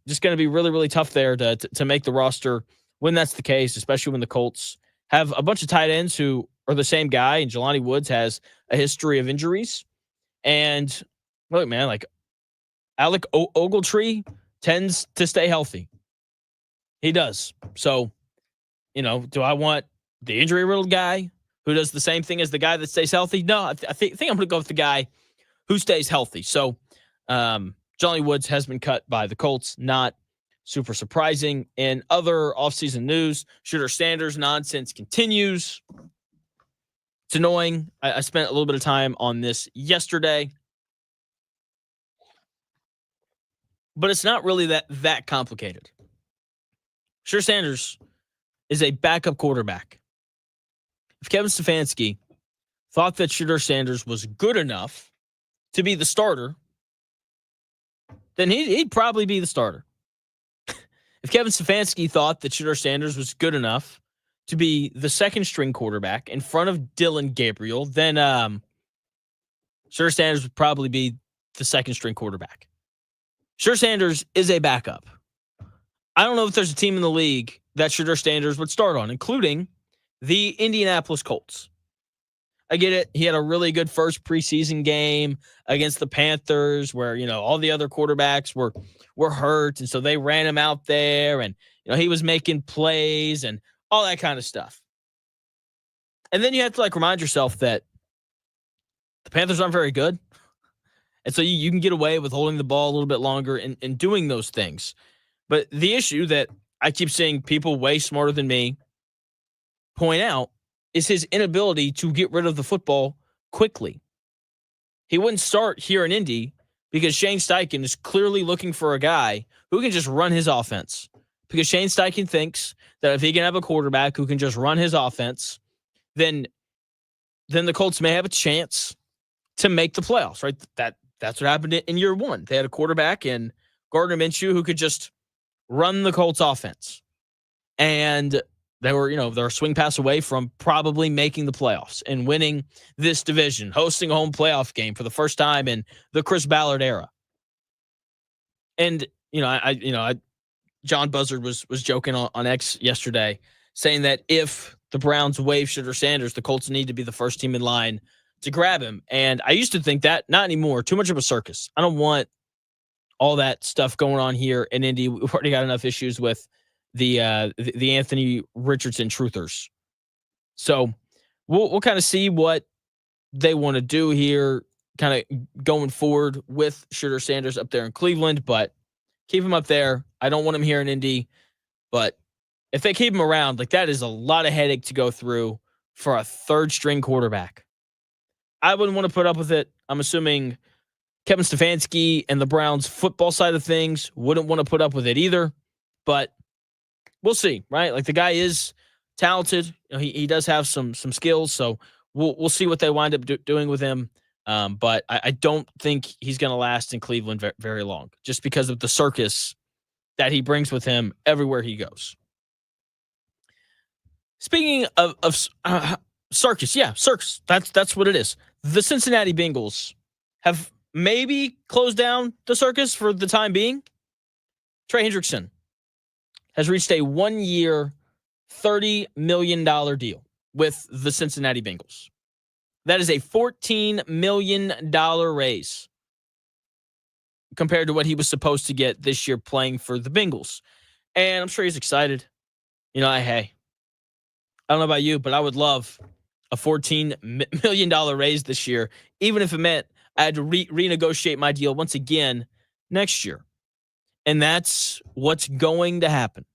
B: Just going to be really, really tough there to make the roster when that's the case, especially when the Colts have a bunch of tight ends who are the same guy. And Jelani Woods has a history of injuries. And look, man, Alec Ogletree tends to stay healthy. He does. So, do I want the injury-riddled guy who does the same thing as the guy that stays healthy? No, I think I'm going to go with the guy who stays healthy. So, Jelani Woods has been cut by the Colts. Not super surprising. In other offseason news, Shedeur Sanders nonsense continues. It's annoying. I spent a little bit of time on this yesterday. But it's not really that complicated. Shedeur Sanders is a backup quarterback. If Kevin Stefanski thought that Shedeur Sanders was good enough to be the starter, then he'd probably be the starter. If Kevin Stefanski thought that Shedeur Sanders was good enough to be the second string quarterback in front of Dylan Gabriel, then Shedeur Sanders would probably be the second string quarterback. Shedeur Sanders is a backup. I don't know if there's a team in the league that Shedeur Sanders would start on, including the Indianapolis Colts. I get it. He had a really good first preseason game against the Panthers where, all the other quarterbacks were hurt. And so they ran him out there and, he was making plays and all that kind of stuff. And then you have to remind yourself that the Panthers aren't very good. And so you can get away with holding the ball a little bit longer and doing those things. But the issue that I keep seeing people way smarter than me point out is his inability to get rid of the football quickly. He wouldn't start here in Indy because Shane Steichen is clearly looking for a guy who can just run his offense. Because Shane Steichen thinks that if he can have a quarterback who can just run his offense, then the Colts may have a chance to make the playoffs, right? That's what happened in year one. They had a quarterback in Gardner Minshew who could just run the Colts offense. And they were a swing pass away from probably making the playoffs and winning this division, hosting a home playoff game for the first time in the Chris Ballard era. And, John Buzzard was joking on X yesterday saying that if the Browns waive Shedeur Sanders, the Colts need to be the first team in line to grab him. And I used to think that, not anymore, too much of a circus. I don't want all that stuff going on here in Indy. We've already got enough issues with the Anthony Richardson truthers. So we'll kind of see what they want to do here, kind of going forward with Shedeur Sanders up there in Cleveland, but keep him up there. I don't want him here in Indy, but if they keep him around, that is a lot of headache to go through for a third string quarterback. I wouldn't want to put up with it. I'm assuming Kevin Stefanski and the Browns football side of things wouldn't want to put up with it either, but we'll see, right? The guy is talented. He does have some skills, so we'll see what they wind up doing with him. But I don't think he's going to last in Cleveland very long, just because of the circus that he brings with him everywhere he goes. Speaking of circus, yeah, circus. That's what it is. The Cincinnati Bengals have maybe closed down the circus for the time being. Trey Hendrickson has reached a 1-year, $30 million deal with the Cincinnati Bengals. That is a $14 million raise compared to what he was supposed to get this year playing for the Bengals. And I'm sure he's excited. I don't know about you, but I would love a $14 million raise this year, even if it meant I had to renegotiate my deal once again next year. And that's what's going to happen.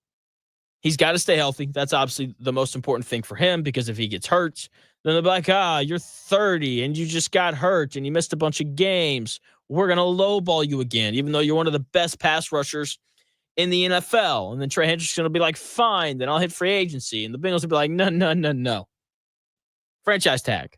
B: He's got to stay healthy. That's obviously the most important thing for him, because if he gets hurt, then they'll be like, you're 30 and you just got hurt and you missed a bunch of games. We're going to lowball you again, even though you're one of the best pass rushers in the NFL. And then Trey Hendrickson will be like, fine, then I'll hit free agency. And the Bengals will be like, no. Franchise tag.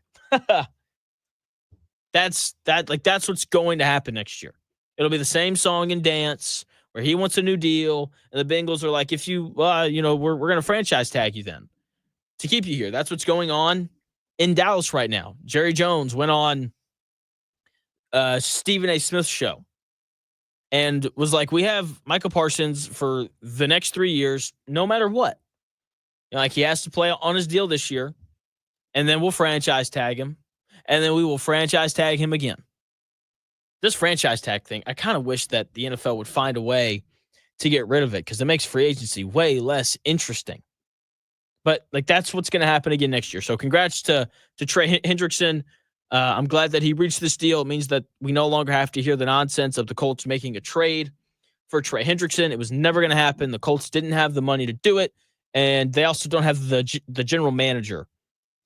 B: That's what's going to happen next year. It'll be the same song and dance where he wants a new deal, and the Bengals are like, if you, we're going to franchise tag you then to keep you here. That's what's going on in Dallas right now. Jerry Jones went on Stephen A. Smith's show and was like, we have Michael Parsons for the next 3 years, no matter what. He has to play on his deal this year, and then we'll franchise tag him, and then we will franchise tag him again. This franchise tag thing, I kind of wish that the NFL would find a way to get rid of it, because it makes free agency way less interesting. But that's what's going to happen again next year. So congrats to Trey Hendrickson. I'm glad that he reached this deal. It means that we no longer have to hear the nonsense of the Colts making a trade for Trey Hendrickson. It was never going to happen. The Colts didn't have the money to do it, and they also don't have the general manager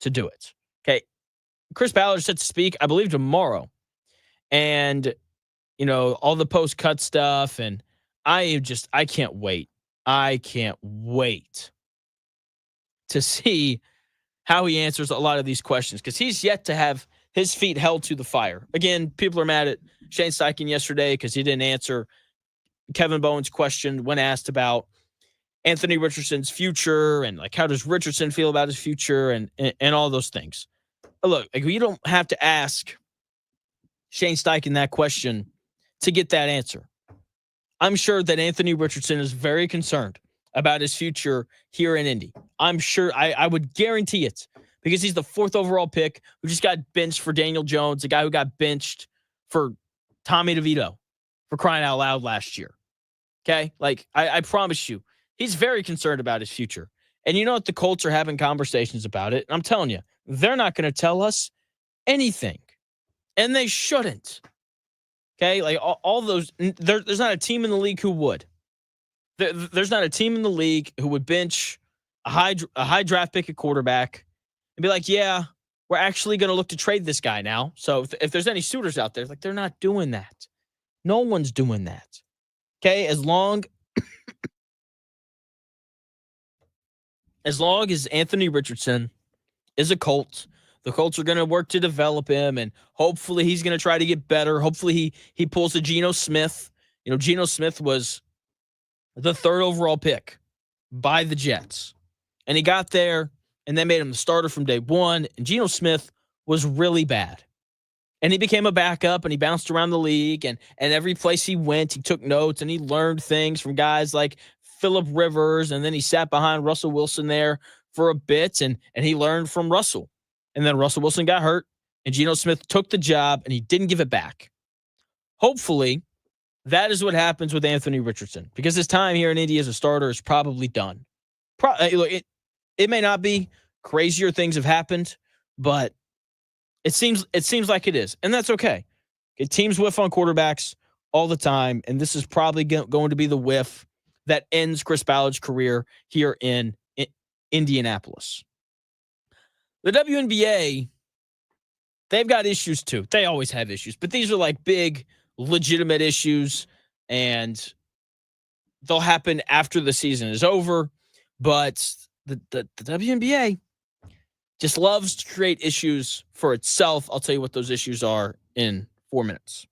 B: to do it. Okay, Chris Ballard is set to speak, I believe, tomorrow. And, all the post-cut stuff, and I can't wait. I can't wait to see how he answers a lot of these questions because he's yet to have his feet held to the fire. Again, people are mad at Shane Steichen yesterday because he didn't answer Kevin Bowen's question when asked about Anthony Richardson's future and like how does Richardson feel about his future and all those things. But look, like you don't have to ask Shane Steichen that question to get that answer. I'm sure that Anthony Richardson is very concerned about his future here in Indy. I'm sure I would guarantee it because he's the 4th overall pick who just got benched for Daniel Jones, a guy who got benched for Tommy DeVito for crying out loud last year. Okay? Like, I promise you, he's very concerned about his future. And you know what? The Colts are having conversations about it. I'm telling you, they're not going to tell us anything. And they shouldn't. Okay? Like, all those, there's not a team in the league who would. There's not a team in the league who would bench a high draft pick at quarterback and be like, yeah, we're actually going to look to trade this guy now. So if there's any suitors out there, like they're not doing that. No one's doing that. Okay, as long as Anthony Richardson is a Colt, the Colts are going to work to develop him, and hopefully he's going to try to get better. Hopefully he pulls a Geno Smith. You know, Geno Smith was the 3rd overall pick by the Jets. And he got there, and they made him the starter from day one. And Geno Smith was really bad. And he became a backup, and he bounced around the league. And every place he went, he took notes, and he learned things from guys like Phillip Rivers. And then he sat behind Russell Wilson there for a bit, and he learned from Russell. And then Russell Wilson got hurt, and Geno Smith took the job, and he didn't give it back. Hopefully, that is what happens with Anthony Richardson because his time here in Indy as a starter is probably done. Look, it may not be. Crazier things have happened, but it seems like it is, and that's okay. Teams whiff on quarterbacks all the time, and this is probably going to be the whiff that ends Chris Ballard's career here in Indianapolis. The WNBA, they've got issues too. They always have issues, but these are like big, legitimate issues, and they'll happen after the season is over. But the WNBA just loves to create issues for itself. I'll tell you what those issues are in 4 minutes.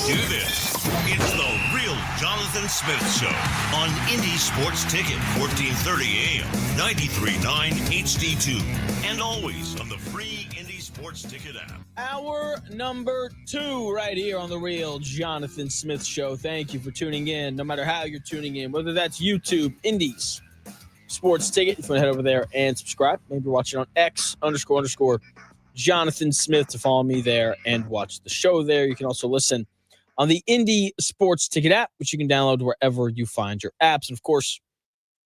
A: do this. It's the real Jonathan Smith Show on Indy Sports Ticket, 1430 AM, 93.9 HD2, and always on the free Indy Sports Ticket app.
B: Hour number 2 right here on the real Jonathan Smith Show. Thank you for tuning in, no matter how you're tuning in, whether that's YouTube, Indies, Sports Ticket. If you want to head over there and subscribe, maybe you're watching on X __ Jonathan Smith to follow me there and watch the show there. You can also listen on the Indy Sports Ticket app, which you can download wherever you find your apps. And of course,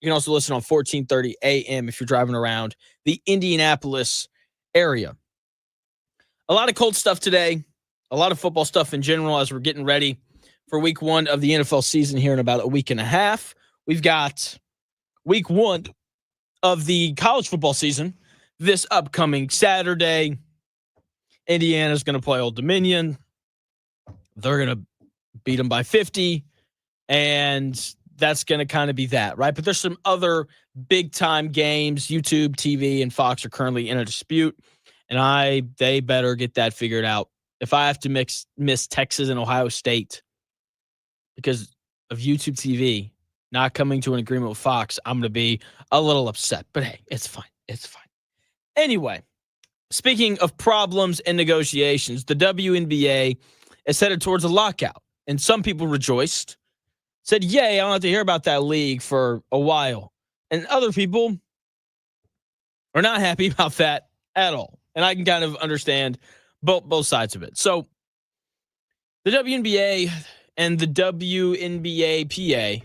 B: you can also listen on 1430 AM if you're driving around the Indianapolis area. A lot of Colts stuff today, a lot of football stuff in general as we're getting ready for week 1 of the NFL season here in about a week and a half. We've got week 1 of the college football season this upcoming Saturday. Indiana's going to play Old Dominion. They're going to beat them by 50, and that's going to kind of be that, right? But there's some other big-time games. YouTube, TV, and Fox are currently in a dispute, and they better get that figured out. If I have to miss Texas and Ohio State because of YouTube TV not coming to an agreement with Fox, I'm going to be a little upset. But hey, it's fine. It's fine. Anyway, speaking of problems and negotiations, the WNBA is headed towards a lockout, and some people rejoiced, said, yay, I don't have to hear about that league for a while. And other people are not happy about that at all. And I can kind of understand both sides of it. So the WNBA and the WNBA-PA,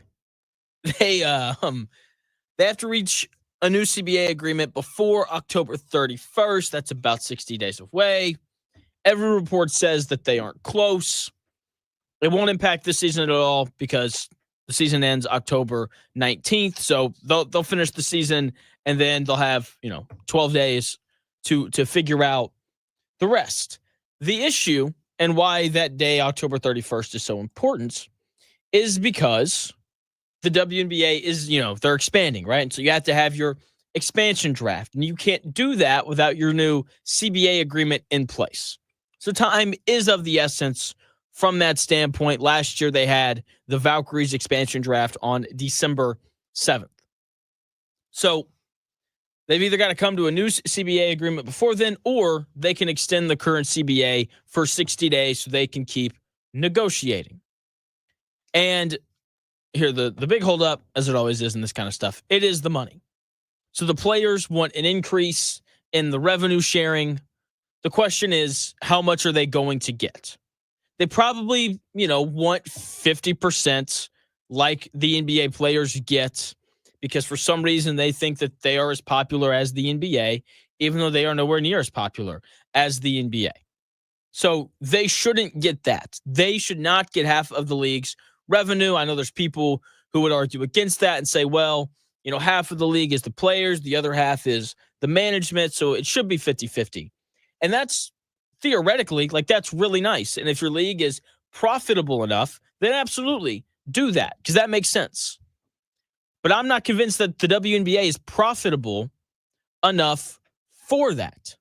B: they have to reach a new CBA agreement before October 31st. That's about 60 days away. Every report says that they aren't close. It won't impact this season at all because the season ends October 19th. So they'll finish the season, and then they'll have 12 days to figure out the rest. The issue and why that day, October 31st, is so important is because the WNBA is, they're expanding, right? And so you have to have your expansion draft, and you can't do that without your new CBA agreement in place. So time is of the essence from that standpoint. Last year, they had the Valkyries expansion draft on December 7th. So they've either got to come to a new CBA agreement before then, or they can extend the current CBA for 60 days so they can keep negotiating. And here, the big holdup, as it always is in this kind of stuff, it is the money. So the players want an increase in the revenue sharing. The question is, how much are they going to get? They probably, want 50% like the NBA players get, because for some reason they think that they are as popular as the NBA, even though they are nowhere near as popular as the NBA. So they shouldn't get that. They should not get half of the league's revenue. I know there's people who would argue against that and say, well, half of the league is the players, the other half is the management, so it should be 50-50. And that's theoretically, that's really nice. And if your league is profitable enough, then absolutely do that, because that makes sense. But I'm not convinced that the WNBA is profitable enough for that.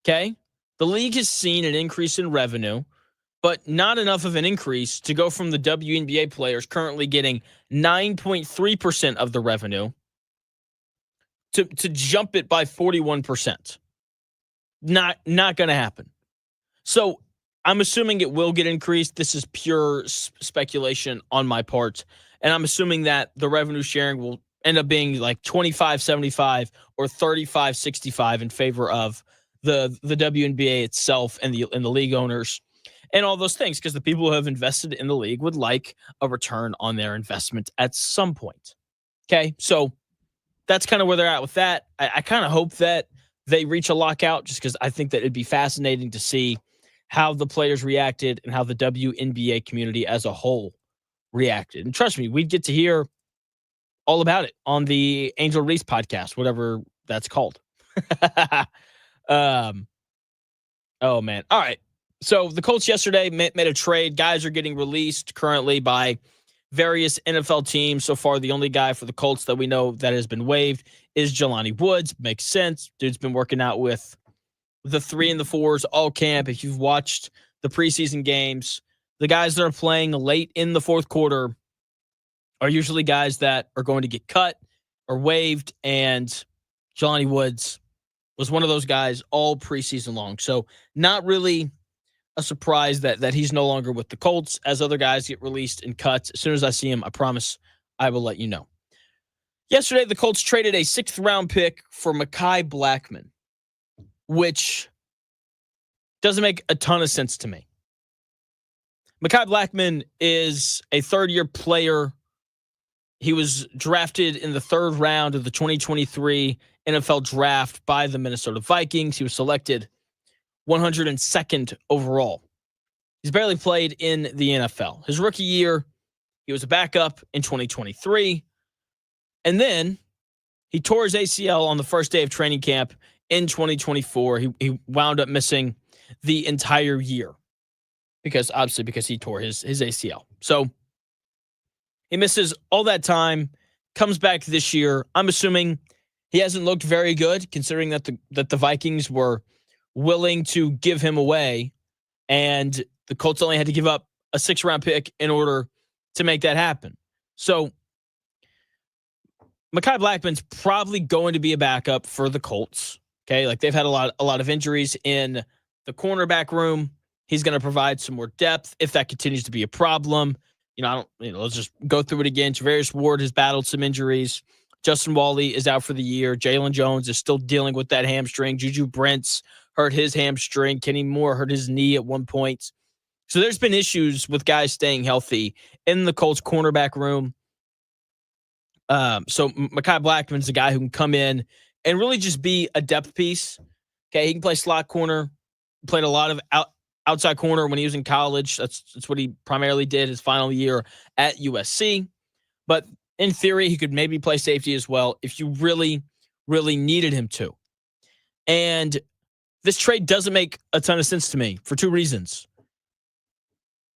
B: Okay? The league has seen an increase in revenue, but not enough of an increase to go from the WNBA players currently getting 9.3% of the revenue to jump it by 41%. Not going to happen. So I'm assuming it will get increased. This is pure speculation on my part. And I'm assuming that the revenue sharing will end up being 25-75 or 35-65 in favor of the WNBA itself and the league owners and all those things, because the people who have invested in the league would like a return on their investment at some point. Okay, so that's kind of where they're at with that. I kind of hope that they reach a lockout, just because I think that it'd be fascinating to see how the players reacted and how the WNBA community as a whole reacted. And trust me, we'd get to hear all about it on the Angel Reese podcast, whatever that's called. Oh, man. All right. So the Colts yesterday made a trade. Guys are getting released currently by various NFL teams. So far, the only guy for the Colts that we know that has been waived is Jelani Woods. Makes sense. Dude's been working out with the 3 and the 4s all camp. If you've watched the preseason games, the guys that are playing late in the fourth quarter are usually guys that are going to get cut or waived, and Jelani Woods was one of those guys all preseason long. So not really a surprise that he's no longer with the Colts as other guys get released and cut. As soon as I see him, I promise I will let you know. Yesterday, the Colts traded a 6th-round pick for Mekhi Blackmon, which doesn't make a ton of sense to me. Mekhi Blackmon is a third-year player. He was drafted in the 3rd round of the 2023 NFL draft by the Minnesota Vikings. He was selected 102nd overall. He's barely played in the NFL. His rookie year, he was a backup in 2023. And then he tore his ACL on the first day of training camp in 2024. He wound up missing the entire year because he tore his ACL. So he misses all that time, comes back this year. I'm assuming he hasn't looked very good considering that the Vikings were willing to give him away, and the Colts only had to give up a 6th-round pick in order to make that happen. So Mekhi Blackmon's probably going to be a backup for the Colts. Okay, like they've had a lot of injuries in the cornerback room. He's going to provide some more depth if that continues to be a problem. Let's just go through it again. Javarius Ward has battled some injuries. Justin Wally is out for the year. Jalen Jones is still dealing with that hamstring. Juju Brents hurt his hamstring. Kenny Moore hurt his knee at one point. So there's been issues with guys staying healthy in the Colts cornerback room. So Mekhi Blackmon's a guy who can come in and really just be a depth piece. Okay, he can play slot corner. Played a lot of outside corner when he was in college. That's what he primarily did his final year at USC. But in theory, he could maybe play safety as well if you really, really needed him to. And this trade doesn't make a ton of sense to me for 2 reasons.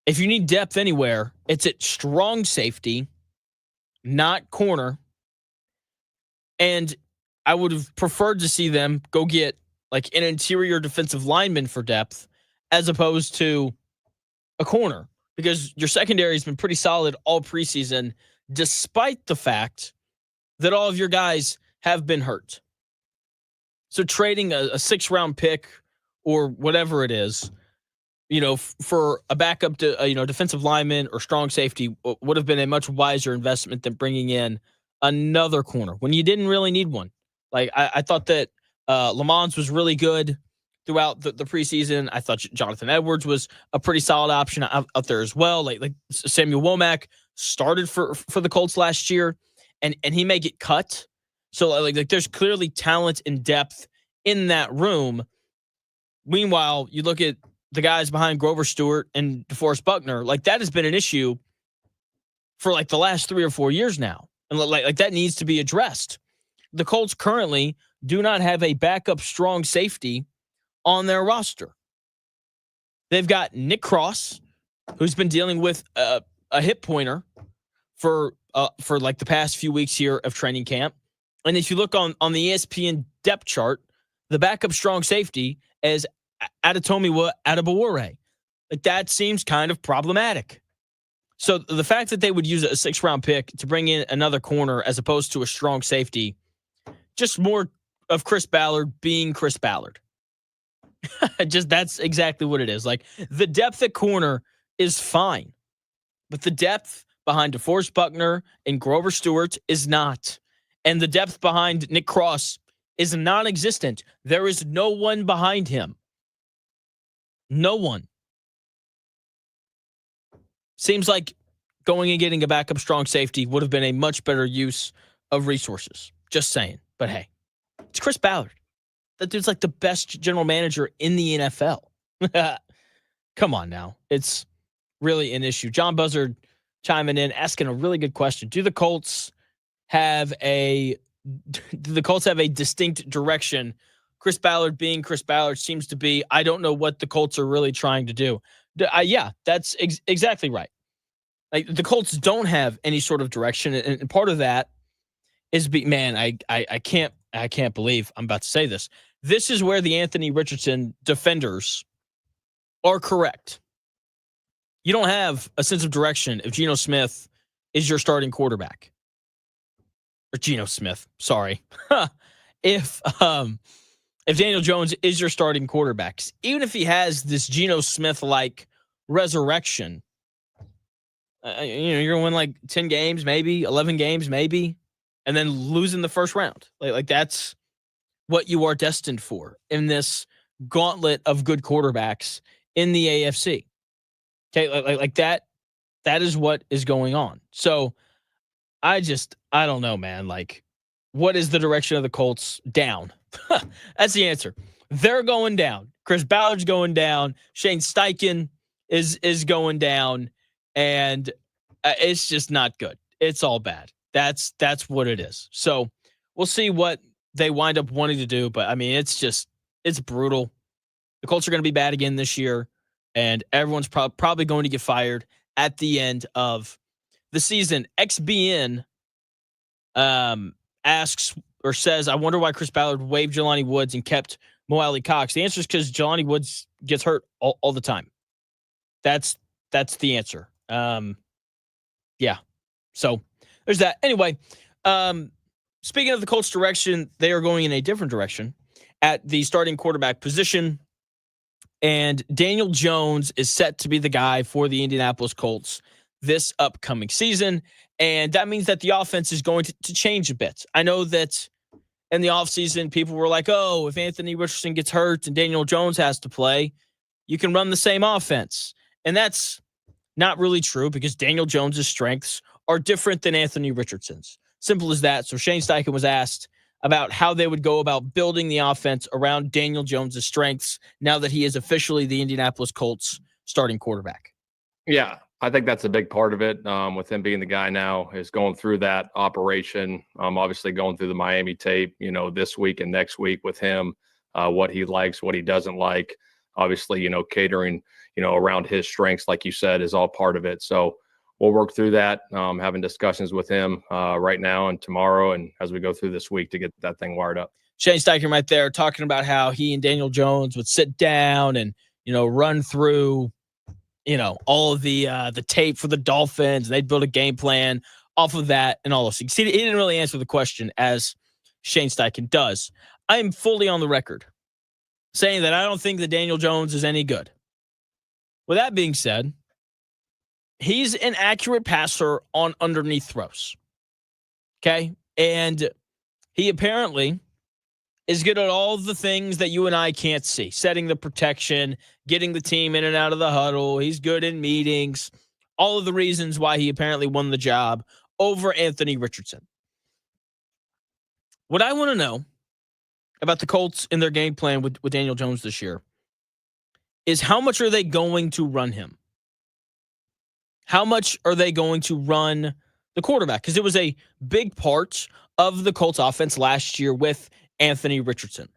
B: If you need depth anywhere, it's at strong safety, not corner. And I would have preferred to see them go get like an interior defensive lineman for depth as opposed to a corner, because your secondary has been pretty solid all preseason, despite the fact that all of your guys have been hurt. So trading a 6th-round pick or whatever it is, for a backup to defensive lineman or strong safety would have been a much wiser investment than bringing in another corner when you didn't really need one. Like I thought that Lamons was really good throughout the preseason. I thought Jonathan Edwards was a pretty solid option out there as well. Like Samuel Womack started for the Colts last year, and he may get cut. So like there's clearly talent and depth in that room. Meanwhile, you look at the guys behind Grover Stewart and DeForest Buckner, like that has been an issue for like the last 3 or 4 years now. And like that needs to be addressed. The Colts currently do not have a backup strong safety on their roster. They've got Nick Cross, who's been dealing with a hip pointer for like the past few weeks here of training camp. And if you look on the ESPN depth chart, the backup strong safety is Adetomiwa Adebawore. Like that seems kind of problematic. So the fact that they would use a 6th-round pick to bring in another corner as opposed to a strong safety, just more of Chris Ballard being Chris Ballard. Just that's exactly what it is. Like the depth at corner is fine, but the depth behind DeForest Buckner and Grover Stewart is not. And the depth behind Nick Cross is non-existent. There is no one behind him. No one. Seems like going and getting a backup strong safety would have been a much better use of resources. Just saying. But hey, it's Chris Ballard. That dude's like the best general manager in the NFL. Come on now. It's really an issue. John Buzzard chiming in, asking a really good question. Do the Colts have a distinct direction? Chris Ballard being Chris Ballard seems to be, I don't know what the Colts are really trying to do. Yeah, that's exactly right. Like the Colts don't have any sort of direction, and part of that is, I can't believe I'm about to say this. This is where the Anthony Richardson defenders are correct. you don't have a sense of direction if Geno Smith is your starting quarterback. Or Geno Smith, sorry. if Daniel Jones is your starting quarterback, even if he has this Geno Smith-like resurrection, you're going to win like 10 games, maybe 11 games, maybe, and then lose in the first round. Like that's what you are destined for in this gauntlet of good quarterbacks in the AFC. Okay, like that is what is going on. So I don't know, man. Like, what is the direction of the Colts? Down. That's the answer. They're going down. Chris Ballard's going down. Shane Steichen is going down, and it's just not good. It's all bad. That's what it is. So we'll see what they wind up wanting to do, but I mean, it's brutal. The Colts are going to be bad again this year, and everyone's probably going to get fired at the end of the season. XBN asks or says, I wonder why Chris Ballard waived Jelani Woods and kept Mo Alley Cox. The answer is because Jelani Woods gets hurt all the time. That's the answer. Yeah. So there's that. Anyway, speaking of the Colts' direction, they are going in a different direction at the starting quarterback position. And Daniel Jones is set to be the guy for the Indianapolis Colts this upcoming season. And that means that the offense is going to change a bit. I know that in the offseason, people were like, oh, if Anthony Richardson gets hurt and Daniel Jones has to play, you can run the same offense. And that's not really true because Daniel Jones's strengths are different than Anthony Richardson's. Simple as that. So Shane Steichen was asked about how they would go about building the offense around Daniel Jones's strengths now that he is officially the Indianapolis Colts starting quarterback.
C: Yeah, I think that's a big part of it with him being the guy now is going through that operation, obviously going through the Miami tape, this week and next week with him, what he likes, what he doesn't like. Obviously, catering, around his strengths, like you said, is all part of it. So we'll work through that, having discussions with him right now and tomorrow and as we go through this week to get that thing wired up.
B: Shane Steichen right there talking about how he and Daniel Jones would sit down and, run through, all of the tape for the Dolphins. They'd build a game plan off of that and all those things. See, he didn't really answer the question as Shane Steichen does. I am fully on the record saying that I don't think that Daniel Jones is any good. With that being said, he's an accurate passer on underneath throws. Okay? And he apparently is good at all the things that you and I can't see. Setting the protection, getting the team in and out of the huddle. He's good in meetings. All of the reasons why he apparently won the job over Anthony Richardson. What I want to know about the Colts and their game plan with Daniel Jones this year is how much are they going to run him? How much are they going to run the quarterback? Because it was a big part of the Colts offense last year with Anthony Richardson.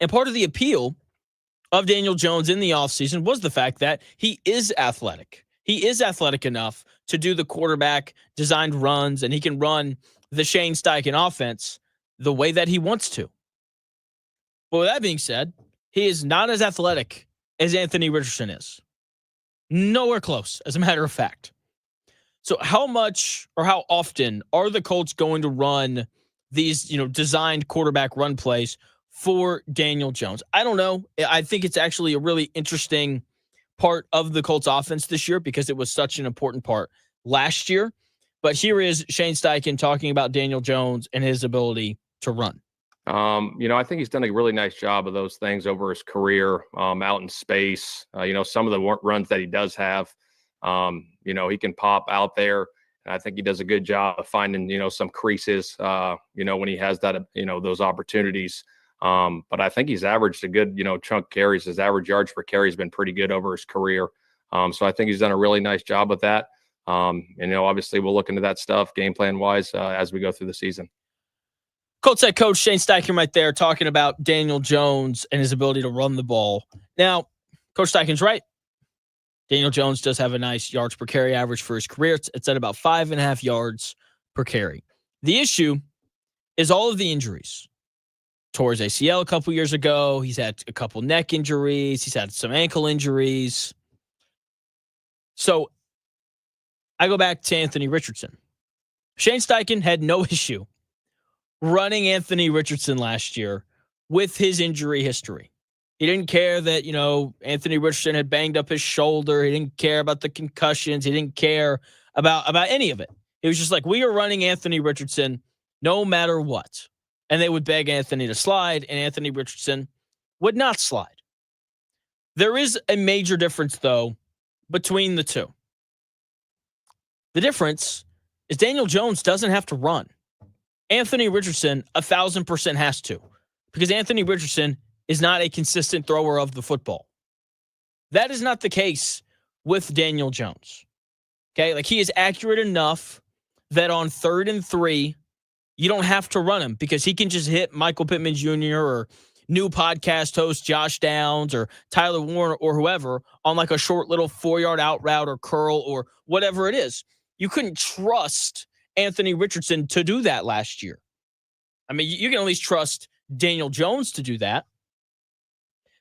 B: And part of the appeal of Daniel Jones in the offseason was the fact that he is athletic. He is athletic enough to do the quarterback designed runs, and he can run the Shane Steichen offense the way that he wants to. But with that being said, he is not as athletic as Anthony Richardson is. Nowhere close, as a matter of fact. So how much or how often are the Colts going to run these, designed quarterback run plays for Daniel Jones? I don't know. I think it's actually a really interesting part of the Colts offense this year because it was such an important part last year. But here is Shane Steichen talking about Daniel Jones and his ability to run.
C: I think he's done a really nice job of those things over his career out in space. Some of the runs that he does have, he can pop out there. And I think he does a good job of finding, some creases, when he has that, those opportunities. But I think he's averaged a good, chunk carries. His average yards per carry has been pretty good over his career. So I think he's done a really nice job with that. Obviously we'll look into that stuff game plan wise as we go through the season.
B: Colts head coach Shane Steichen right there talking about Daniel Jones and his ability to run the ball. Now, Coach Steichen's right. Daniel Jones does have a nice yards per carry average for his career. It's at about 5.5 yards per carry. The issue is all of the injuries. Tore his ACL a couple years ago. He's had a couple neck injuries. He's had some ankle injuries. So I go back to Anthony Richardson. Shane Steichen had no issue running Anthony Richardson last year with his injury history. He didn't care that, Anthony Richardson had banged up his shoulder. He didn't care about the concussions. He didn't care about any of it. It was just like, we are running Anthony Richardson no matter what. And they would beg Anthony to slide, and Anthony Richardson would not slide. There is a major difference, though, between the two. The difference is Daniel Jones doesn't have to run. Anthony Richardson 1,000% has to, because Anthony Richardson is not a consistent thrower of the football. That is not the case with Daniel Jones. Okay, like he is accurate enough that on 3rd and 3, you don't have to run him because he can just hit Michael Pittman Jr. or new podcast host Josh Downs or Tyler Warner or whoever on like a short little 4-yard out route or curl or whatever it is. You couldn't trust Anthony Richardson to do that last year. I mean, you can at least trust Daniel Jones to do that.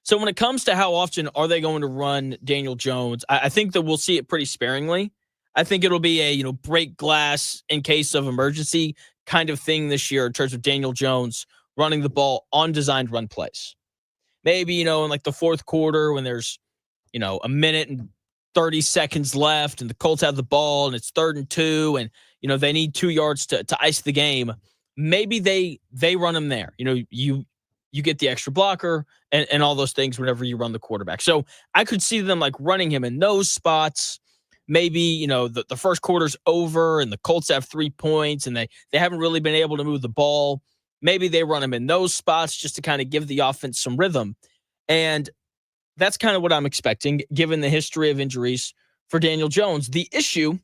B: So when it comes to how often are they going to run Daniel Jones, I think that we'll see it pretty sparingly. I think it'll be a, break glass in case of emergency kind of thing this year in terms of Daniel Jones running the ball on designed run plays. Maybe, in like the fourth quarter when there's, a minute and 30 seconds left and the Colts have the ball and it's 3rd and 2 and, they need 2 yards to ice the game. Maybe they run them there. You get the extra blocker and all those things whenever you run the quarterback. So I could see them like running him in those spots. Maybe, the first quarter's over and the Colts have 3 points and they haven't really been able to move the ball. Maybe they run him in those spots just to kind of give the offense some rhythm. And that's kind of what I'm expecting, given the history of injuries for Daniel Jones. The issue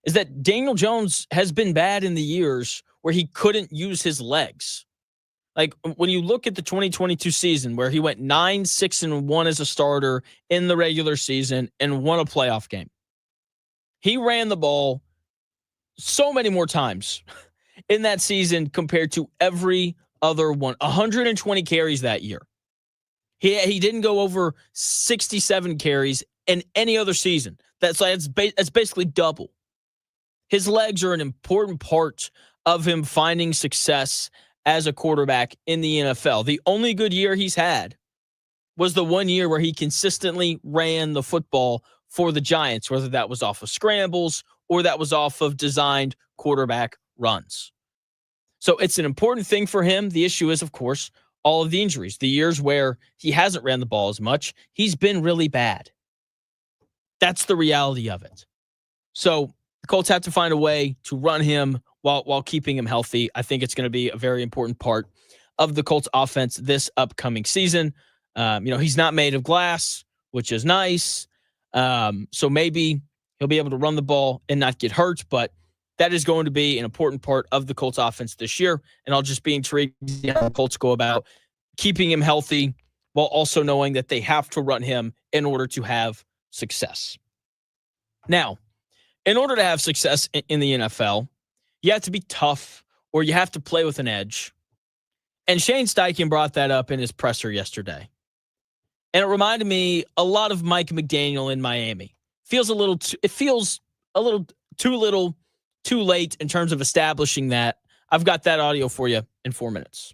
B: is that Daniel Jones has been bad in the years where he couldn't use his legs. Like when you look at the 2022 season where he went 9-6-1 as a starter in the regular season and won a playoff game, he ran the ball so many more times in that season compared to every other one. 120 carries that year. He didn't go over 67 carries in any other season. That's basically double. His legs are an important part of him finding success as a quarterback in the NFL. The only good year he's had was the 1 year where he consistently ran the football for the Giants, whether that was off of scrambles or that was off of designed quarterback runs. So it's an important thing for him. The issue is, of course, all of the injuries. The years where he hasn't ran the ball as much, he's been really bad. That's the reality of it. So the Colts have to find a way to run him while keeping him healthy. I think it's going to be a very important part of the Colts offense this upcoming season. He's not made of glass, which is nice. So maybe he'll be able to run the ball and not get hurt, but that is going to be an important part of the Colts offense this year. And I'll just be intrigued to see how the Colts go about keeping him healthy while also knowing that they have to run him in order to have success. Now, in order to have success in the NFL, you have to be tough or you have to play with an edge. And Shane Steichen brought that up in his presser yesterday. And it reminded me a lot of Mike McDaniel in Miami. Feels a little too little, too late in terms of establishing that. I've got that audio for you in 4 minutes.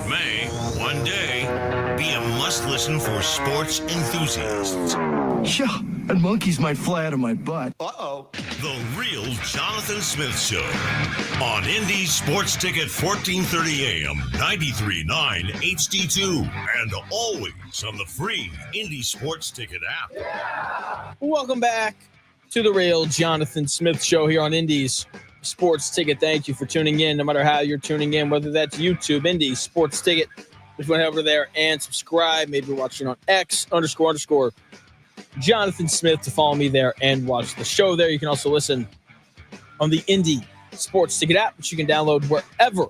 A: may, one day, be a must-listen for sports enthusiasts.
D: Yeah, and monkeys might fly out of my butt.
A: Uh-oh. The Real Jonathan Smith Show on Indy Sports Ticket 1430 AM, 93.9 HD2, and always on the free Indy Sports Ticket app.
B: Welcome back to the Real Jonathan Smith Show here on Indy's Sports Ticket. Thank you for tuning in, no matter how you're tuning in, whether that's YouTube, Indy Sports Ticket. If you went over there and subscribe, maybe you're watching on X__ Jonathan Smith to follow me there and watch the show there. You can also listen on the Indy Sports Ticket app, which you can download wherever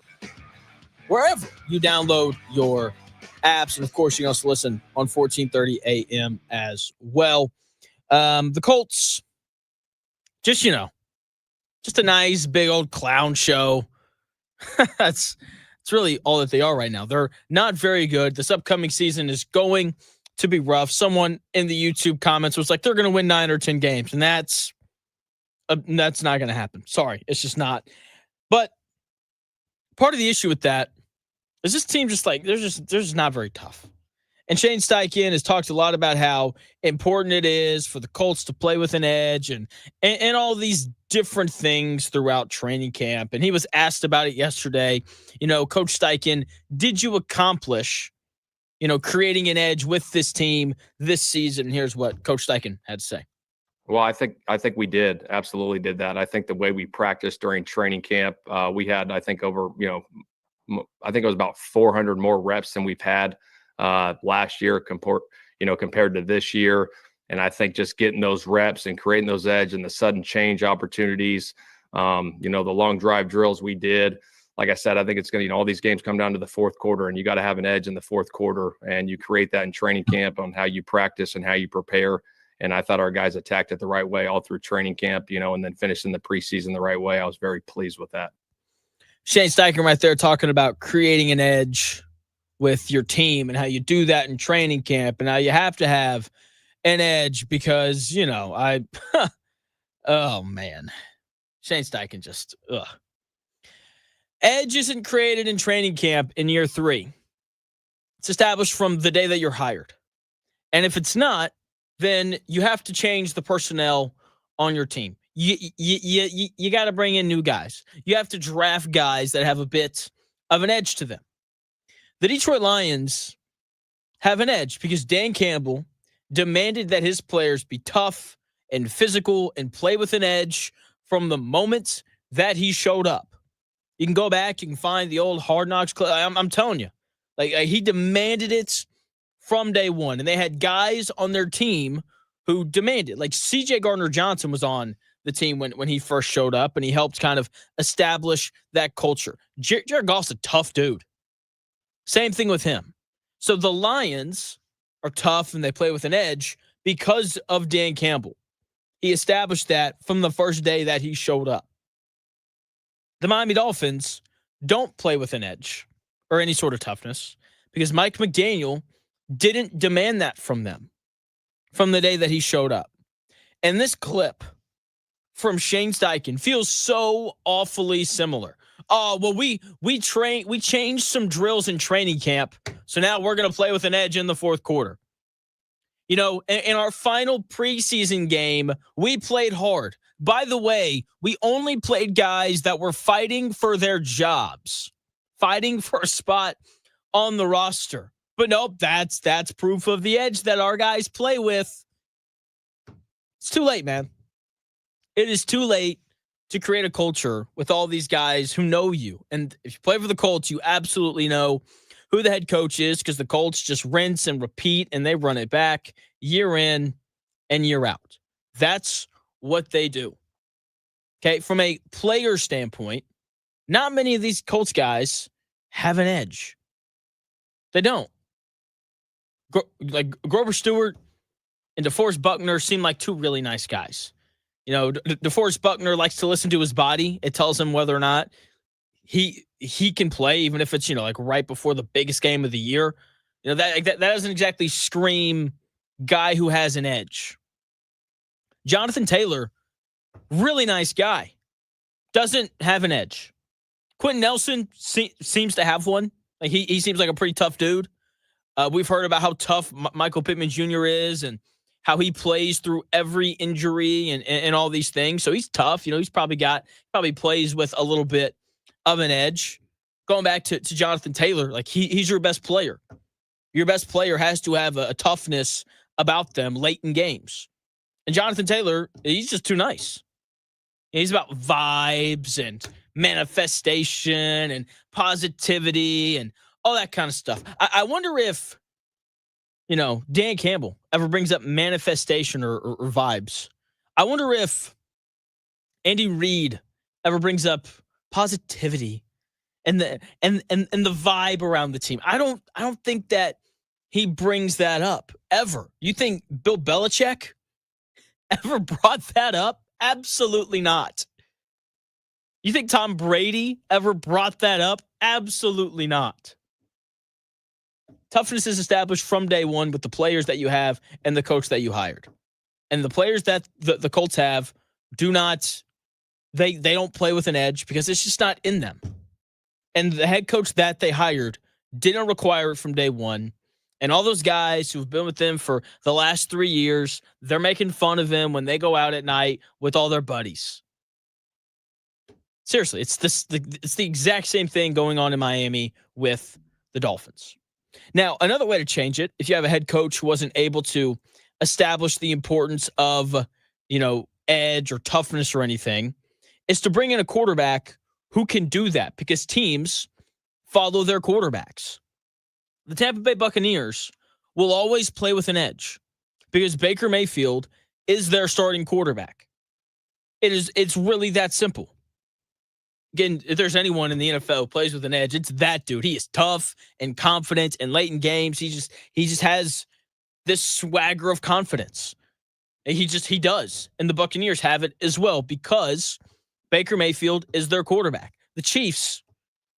B: you download your apps. And, of course, you can also listen on 1430 AM as well. The Colts, just a nice big old clown show. That's really all that they are right now. They're not very good. This upcoming season is going to be rough. Someone in the YouTube comments was like, they're going to win 9 or 10 games, and that's not going to happen. Sorry, it's just not. But part of the issue with that is this team they're just not very tough. And Shane Steichen has talked a lot about how important it is for the Colts to play with an edge and all these different things throughout training camp. And he was asked about it yesterday. Coach Steichen, did you accomplish, creating an edge with this team this season? And here's what Coach Steichen had to say.
C: Well, I think we did. Absolutely did that. I think the way we practiced during training camp, we had, I think over, I think it was about 400 more reps than we've had last year compared to this year. And I think just getting those reps and creating those edge and the sudden change opportunities, the long drive drills we did. Like I said, I think it's going to, all these games come down to the fourth quarter, and you got to have an edge in the fourth quarter, and you create that in training camp on how you practice and how you prepare. And I thought our guys attacked it the right way all through training camp, and then finished in the preseason the right way. I was very pleased with that.
B: Shane Steichen right there talking about creating an edge with your team and how you do that in training camp, and how you have to have an edge because, oh man, Shane Steichen just, Edge isn't created in training camp in year 3. It's established from the day that you're hired. And if it's not, then you have to change the personnel on your team. You got to bring in new guys. You have to draft guys that have a bit of an edge to them. The Detroit Lions have an edge because Dan Campbell demanded that his players be tough and physical and play with an edge from the moment that he showed up. You can go back, you can find the old Hard Knocks clip. I'm telling you, he demanded it from day one. And they had guys on their team who demanded. Like C.J. Gardner-Johnson was on the team when he first showed up, and he helped kind of establish that culture. Jared Goff's a tough dude. Same thing with him. So the Lions are tough and they play with an edge because of Dan Campbell. He established that from the first day that he showed up. The Miami Dolphins don't play with an edge or any sort of toughness because Mike McDaniel didn't demand that from them from the day that he showed up. And this clip from Shane Steichen feels so awfully similar. Oh, well, we changed some drills in training camp, so now we're going to play with an edge in the fourth quarter. In our final preseason game, we played hard. By the way, we only played guys that were fighting for their jobs, fighting for a spot on the roster. But nope, that's proof of the edge that our guys play with. It's too late, man. It is too late to create a culture with all these guys who know you. And if you play for the Colts, you absolutely know who the head coach is because the Colts just rinse and repeat, and they run it back year in and year out. That's what they do. Okay, from a player standpoint, not many of these Colts guys have an edge. They don't. Grover Stewart and DeForest Buckner seem like two really nice guys. DeForest Buckner likes to listen to his body. It tells him whether or not he can play, even if it's, right before the biggest game of the year. That doesn't exactly scream guy who has an edge. Jonathan Taylor, really nice guy, doesn't have an edge. Quentin Nelson seems to have one. Like he seems like a pretty tough dude. We've heard about how tough Michael Pittman Jr. is and how he plays through every injury and all these things. So he's tough. You know, he's probably plays with a little bit of an edge. Going back to Jonathan Taylor, like he's your best player. Your best player has to have a toughness about them late in games. And Jonathan Taylor, he's just too nice. He's about vibes and manifestation and positivity and all that kind of stuff. I wonder if, Dan Campbell ever brings up manifestation or vibes. I wonder if Andy Reid ever brings up positivity and the vibe around the team. I don't think that he brings that up ever. You think Bill Belichick ever brought that up? Absolutely not. You think Tom Brady ever brought that up? Absolutely not. Toughness is established from day one with the players that you have and the coach that you hired. And the players that the Colts have they don't play with an edge because it's just not in them. And the head coach that they hired didn't require it from day one. And all those guys who've been with them for the last 3 years, they're making fun of him when they go out at night with all their buddies. Seriously, it's the exact same thing going on in Miami with the Dolphins. Now, another way to change it, if you have a head coach who wasn't able to establish the importance of, edge or toughness or anything, is to bring in a quarterback who can do that because teams follow their quarterbacks. The Tampa Bay Buccaneers will always play with an edge because Baker Mayfield is their starting quarterback. It's really that simple. Again, if there's anyone in the NFL who plays with an edge, it's that dude. He is tough and confident, and late in games, he just has this swagger of confidence. And he does. And the Buccaneers have it as well because Baker Mayfield is their quarterback. The Chiefs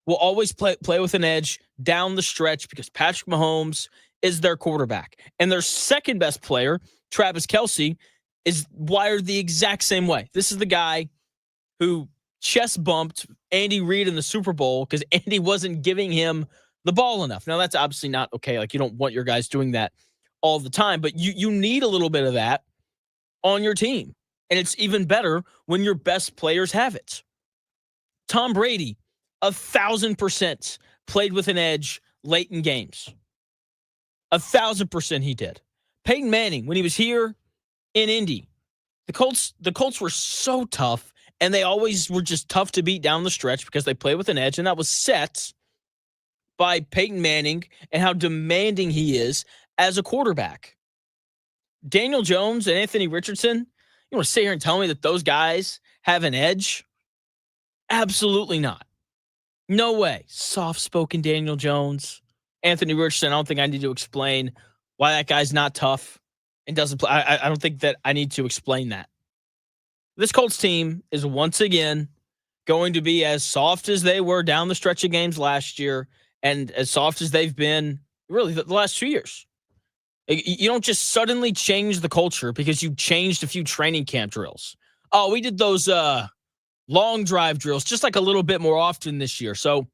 B: will always play with an edge down the stretch because Patrick Mahomes is their quarterback. And their second best player, Travis Kelce, is wired the exact same way. This is the guy who chest bumped Andy Reid in the Super Bowl because Andy wasn't giving him the ball enough. Now, that's obviously not okay. Like, you don't want your guys doing that all the time, but you need a little bit of that on your team. And it's even better when your best players have it. Tom Brady, 1,000% played with an edge late in games. 1,000% he did. Peyton Manning, when he was here in Indy, the Colts were so tough, and they always were just tough to beat down the stretch because they play with an edge, and that was set by Peyton Manning and how demanding he is as a quarterback. Daniel Jones and Anthony Richardson, you want to sit here and tell me that those guys have an edge? Absolutely not. No way. Soft-spoken Daniel Jones. Anthony Richardson, I don't think I need to explain why that guy's not tough and doesn't play. I don't think that I need to explain that. This Colts team is once again going to be as soft as they were down the stretch of games last year and as soft as they've been really the last 2 years. You don't just suddenly change the culture because you changed a few training camp drills. Oh, we did those long drive drills just like a little bit more often this year. So I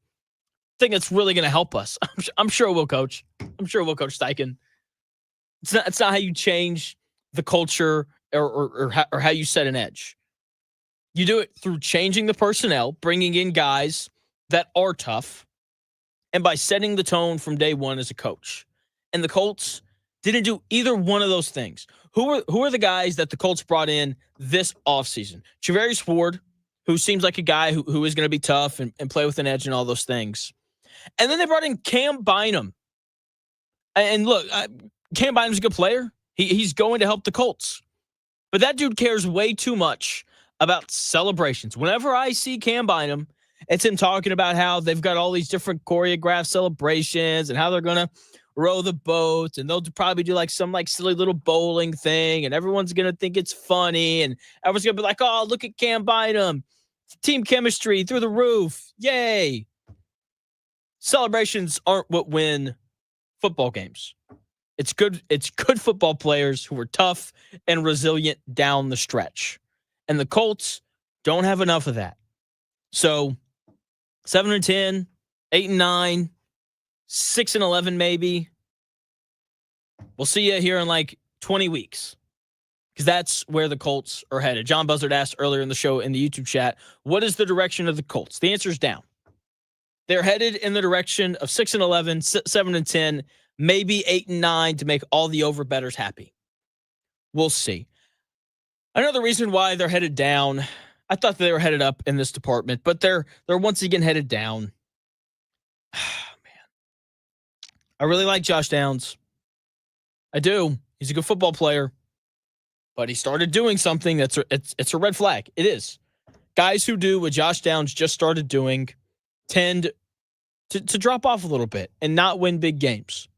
B: think it's really going to help us. I'm sure we'll coach. I'm sure we'll coach Steichen. It's not how you change the culture or how you set an edge. You do it through changing the personnel, bringing in guys that are tough, and by setting the tone from day one as a coach. And the Colts didn't do either one of those things. Who are the guys that the Colts brought in this offseason? Charvarius Ward, who seems like a guy who is going to be tough and play with an edge and all those things. And then they brought in Cam Bynum. And look, Cam Bynum's a good player. He's going to help the Colts. But that dude cares way too much about celebrations. Whenever I see Cam Bynum, it's him talking about how they've got all these different choreographed celebrations and how they're going to row the boat, and they'll probably do some silly little bowling thing, and everyone's going to think it's funny, and everyone's going to be like, oh, look at Cam Bynum. Team chemistry through the roof. Yay. Celebrations aren't what win football games. It's good football players who are tough and resilient down the stretch. And the Colts don't have enough of that. So 7-10, 8-9, 6-11 maybe. We'll see you here in like 20 weeks. Because that's where the Colts are headed. John Buzzard asked earlier in the show in the YouTube chat, what is the direction of the Colts? The answer is down. They're headed in the direction of 6-11, 7-10, maybe 8-9 to make all the over-bettors happy. We'll see. Another reason why they're headed down, I thought they were headed up in this department, but they're once again headed down. Man, I really like Josh Downs. I do. He's a good football player. But he started doing something it's a red flag. It is. Guys who do what Josh Downs just started doing tend to drop off a little bit and not win big games.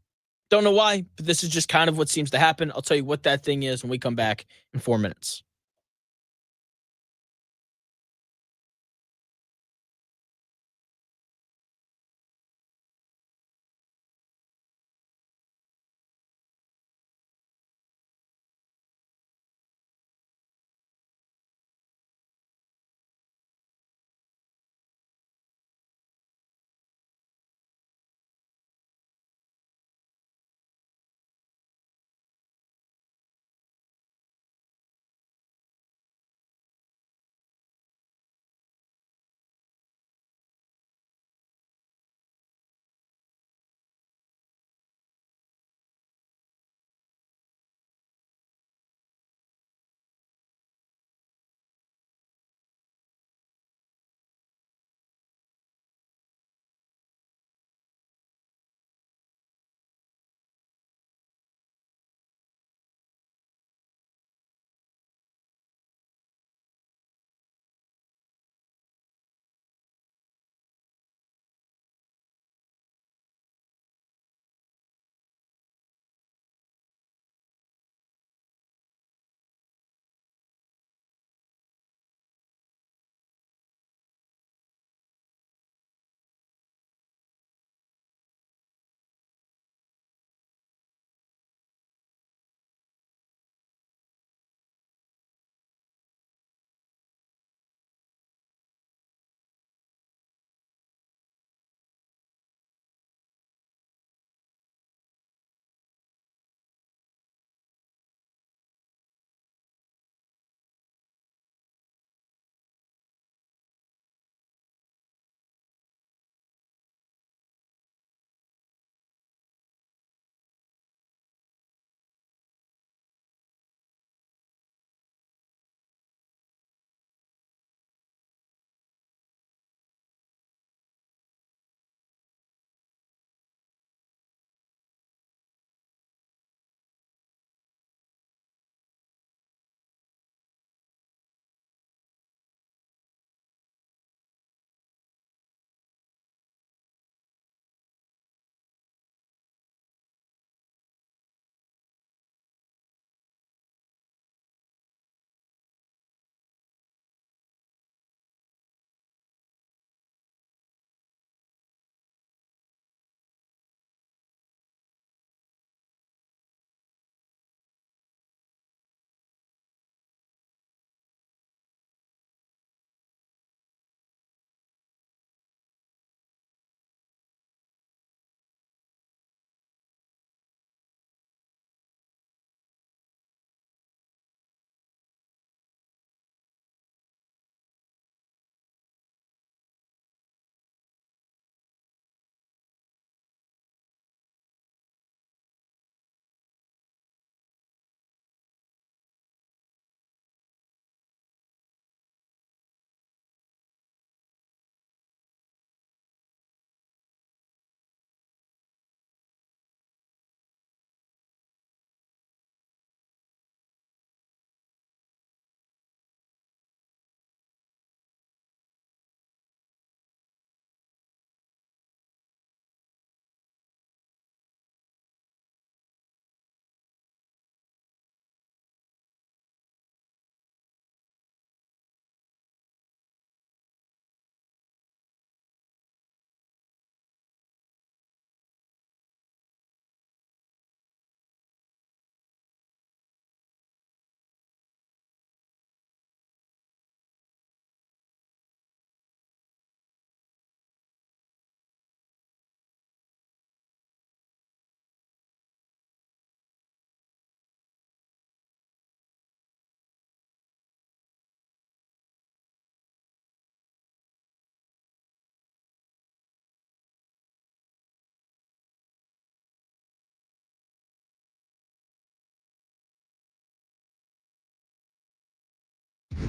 B: Don't know why, but this is just kind of what seems to happen. I'll tell you what that thing is when we come back in 4 minutes.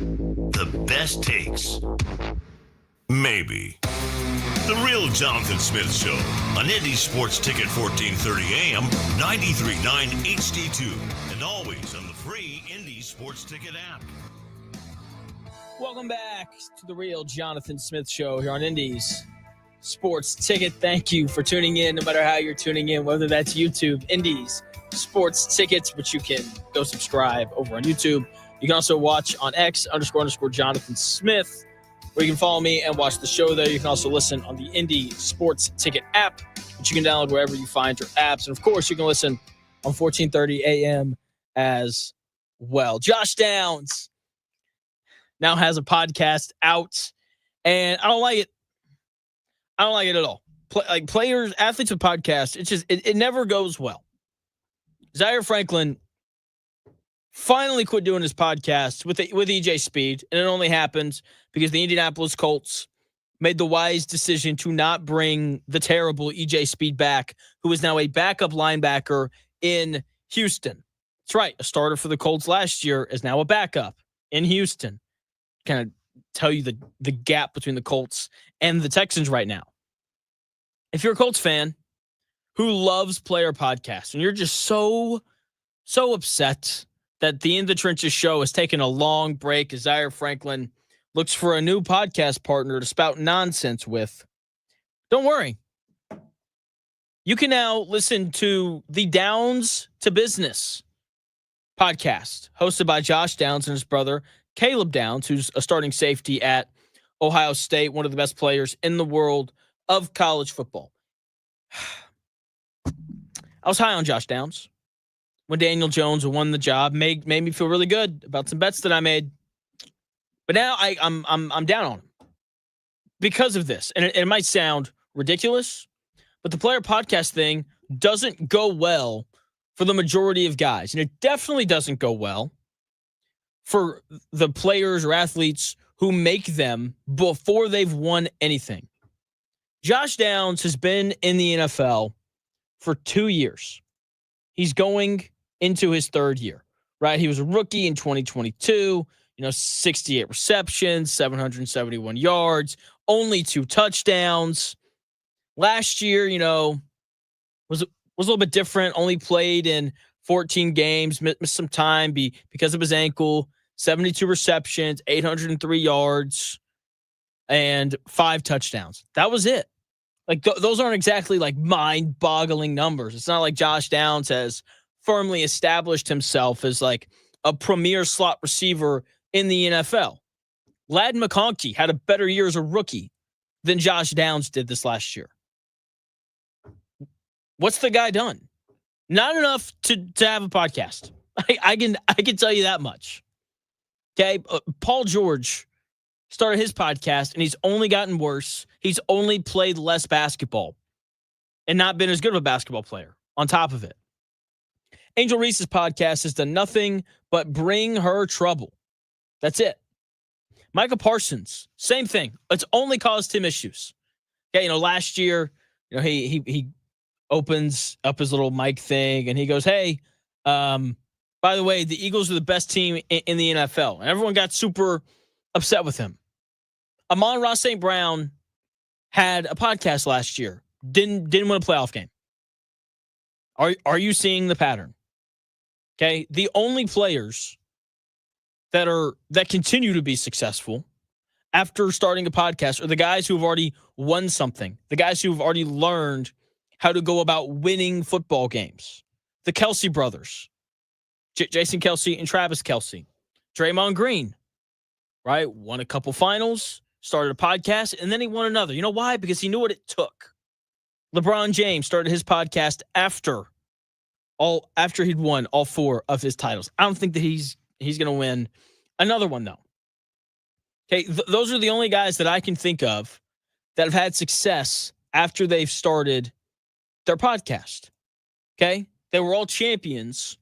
A: The best takes. Maybe. The Real Jonathan Smith Show on Indy Sports Ticket 1430 AM, 93.9 HD2, and always on the free Indy Sports Ticket app.
B: Welcome back to the Real Jonathan Smith Show here on Indy's Sports Ticket. Thank you for tuning in, no matter how you're tuning in, whether that's YouTube, Indy's Sports Tickets, which you can go subscribe over on YouTube. You can also watch on X __ Jonathan Smith, where you can follow me and watch the show there. You can also listen on the Indy Sports Ticket app, which you can download wherever you find your apps. And, of course, you can listen on 1430 AM as well. Josh Downs now has a podcast out, and I don't like it. I don't like it at all. Players, athletes with podcasts, it never goes well. Zaire Franklin finally quit doing his podcast with EJ Speed, and it only happens because the Indianapolis Colts made the wise decision to not bring the terrible EJ Speed back, who is now a backup linebacker in Houston. That's right. A starter for the Colts last year is now a backup in Houston. Kind of tell you the gap between the Colts and the Texans right now. If you're a Colts fan who loves player podcasts and you're just so upset that the In the Trenches show has taken a long break as Zaire Franklin looks for a new podcast partner to spout nonsense with, don't worry. You can now listen to the Downs to Business podcast hosted by Josh Downs and his brother Caleb Downs, who's a starting safety at Ohio State, one of the best players in the world of college football. I was high on Josh Downs when Daniel Jones won the job. Made me feel really good about some bets that I made. But now I'm down on him because of this. And it might sound ridiculous, but the player podcast thing doesn't go well for the majority of guys. And it definitely doesn't go well for the players or athletes who make them before they've won anything. Josh Downs has been in the NFL for 2 years. He's going into his third year, right? He was a rookie in 2022, 68 receptions, 771 yards, only 2 touchdowns. Last year, was a little bit different, only played in 14 games, missed some time because of his ankle. 72 receptions, 803 yards, and 5 touchdowns. That was it. Those aren't exactly mind-boggling numbers. It's not like Josh Downs has firmly established himself as a premier slot receiver in the NFL. Ladd McConkey had a better year as a rookie than Josh Downs did this last year. What's the guy done? Not enough to have a podcast. I can tell you that much. Okay, Paul George started his podcast, and he's only gotten worse. He's only played less basketball and not been as good of a basketball player on top of it. Angel Reese's podcast has done nothing but bring her trouble. That's it. Micah Parsons, same thing. It's only caused him issues. Okay, last year, he opens up his little mic thing, and he goes, hey, by the way, the Eagles are the best team in the NFL. And everyone got super upset with him. Amon-Ra St. Brown had a podcast last year. Didn't win a playoff game. Are you seeing the pattern? Okay. The only players that continue to be successful after starting a podcast are the guys who have already won something. The guys who have already learned how to go about winning football games. The Kelsey brothers. Jason Kelsey and Travis Kelsey. Draymond Green, right? Won a couple finals, started a podcast, and then he won another. You know why? Because he knew what it took. LeBron James started his podcast after he'd won all 4 of his titles. I don't think that he's going to win another one, though. Okay, those are the only guys that I can think of that have had success after they've started their podcast. Okay? They were all champions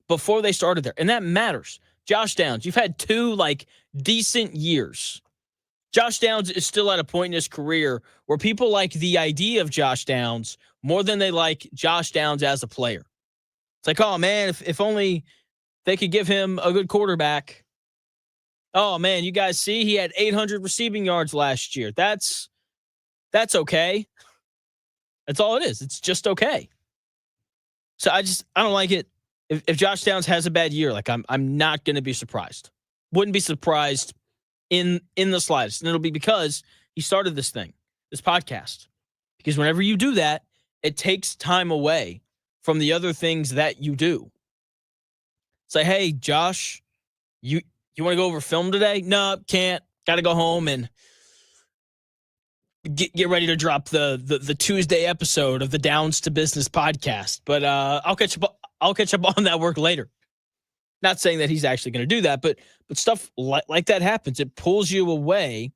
B: before they started there. And that matters. Josh Downs, you've had 2 decent years. Josh Downs is still at a point in his career where people like the idea of Josh Downs more than they like Josh Downs as a player. It's oh man, if only they could give him a good quarterback. Oh, man, you guys see he had 800 receiving yards last year. That's okay. That's all it is. It's just okay. So I don't like it. If Josh Downs has a bad year, like I'm not going to be surprised. Wouldn't be surprised in the slightest. And it'll be because he started this podcast. Because whenever you do that, it takes time away from the other things that you do. Say, hey, Josh, you want to go over film today? No, can't. Got to go home and get ready to drop the Tuesday episode of the Downs to Business podcast. But I'll catch up on that work later. Not saying that he's actually going to do that, but stuff like that happens. It pulls you away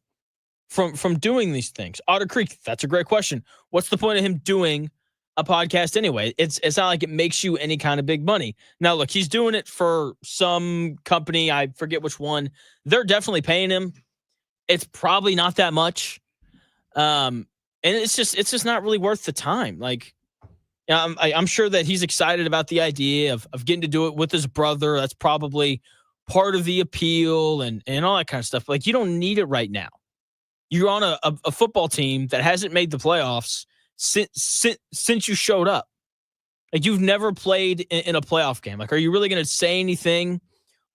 B: from doing these things. Otter Creek, that's a great question. What's the point of him doing a podcast anyway? It's not like it makes you any kind of big money. Now, look, he's doing it for some company. I forget which one. They're definitely paying him. It's probably not that much. And it's just not really worth the time. Like, I'm sure that he's excited about the idea of getting to do it with his brother. That's probably part of the appeal and all that kind of stuff. Like, you don't need it right now. You're on a football team that hasn't made the playoffs since you showed up. Like, you've never played in a playoff game. Like, are you really going to say anything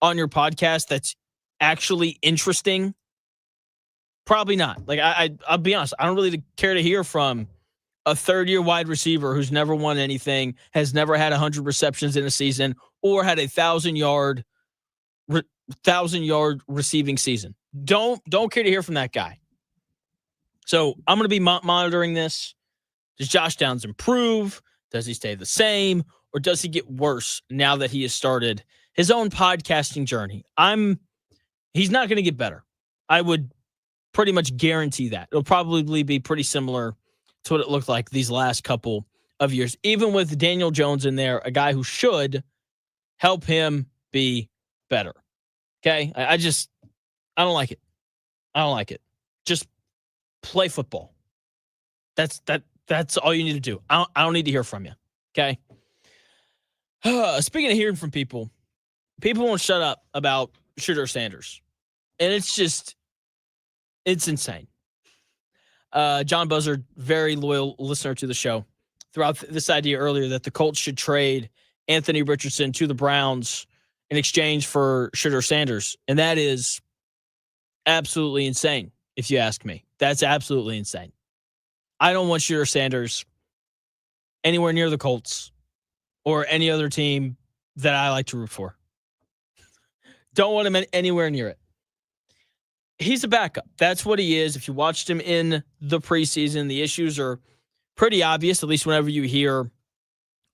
B: on your podcast that's actually interesting? Probably not. Like, I'll be honest. I don't really care to hear from a third-year wide receiver who's never won anything, has never had 100 receptions in a season, or had a 1,000-yard receiving season. Don't care to hear from that guy. So I'm going to be monitoring this. Does Josh Downs improve? Does he stay the same? Or does he get worse now that he has started his own podcasting journey? He's not going to get better. I would pretty much guarantee that. It'll probably be pretty similar to what it looked like these last couple of years, even with Daniel Jones in there, a guy who should help him be better. Okay? I don't like it. I don't like it. Just play football. That's all you need to do. I don't need to hear from you. Okay? Speaking of hearing from people won't shut up about Shedeur Sanders. And it's insane. John Buzzard, very loyal listener to the show, threw out this idea earlier that the Colts should trade Anthony Richardson to the Browns in exchange for Shedeur Sanders. And that is absolutely insane, if you ask me. That's absolutely insane. I don't want Shedeur Sanders anywhere near the Colts or any other team that I like to root for. Don't want him anywhere near it. He's a backup. That's what he is. If you watched him in the preseason, the issues are pretty obvious, at least whenever you hear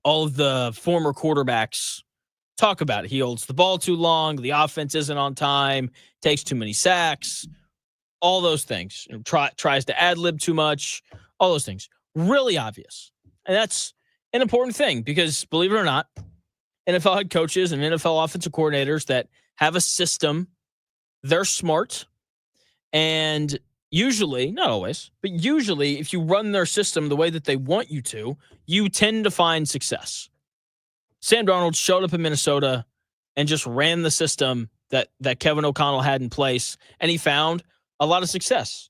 B: all of the former quarterbacks talk about it. He holds the ball too long. The offense isn't on time. Takes too many sacks. All those things. Tries to ad-lib too much. All those things. Really obvious. And that's an important thing because, believe it or not, NFL head coaches and NFL offensive coordinators that have a system, they're smart. And usually, not always, but usually if you run their system the way that they want you to, you tend to find success. Sam Darnold showed up in Minnesota and just ran the system that Kevin O'Connell had in place, and he found a lot of success.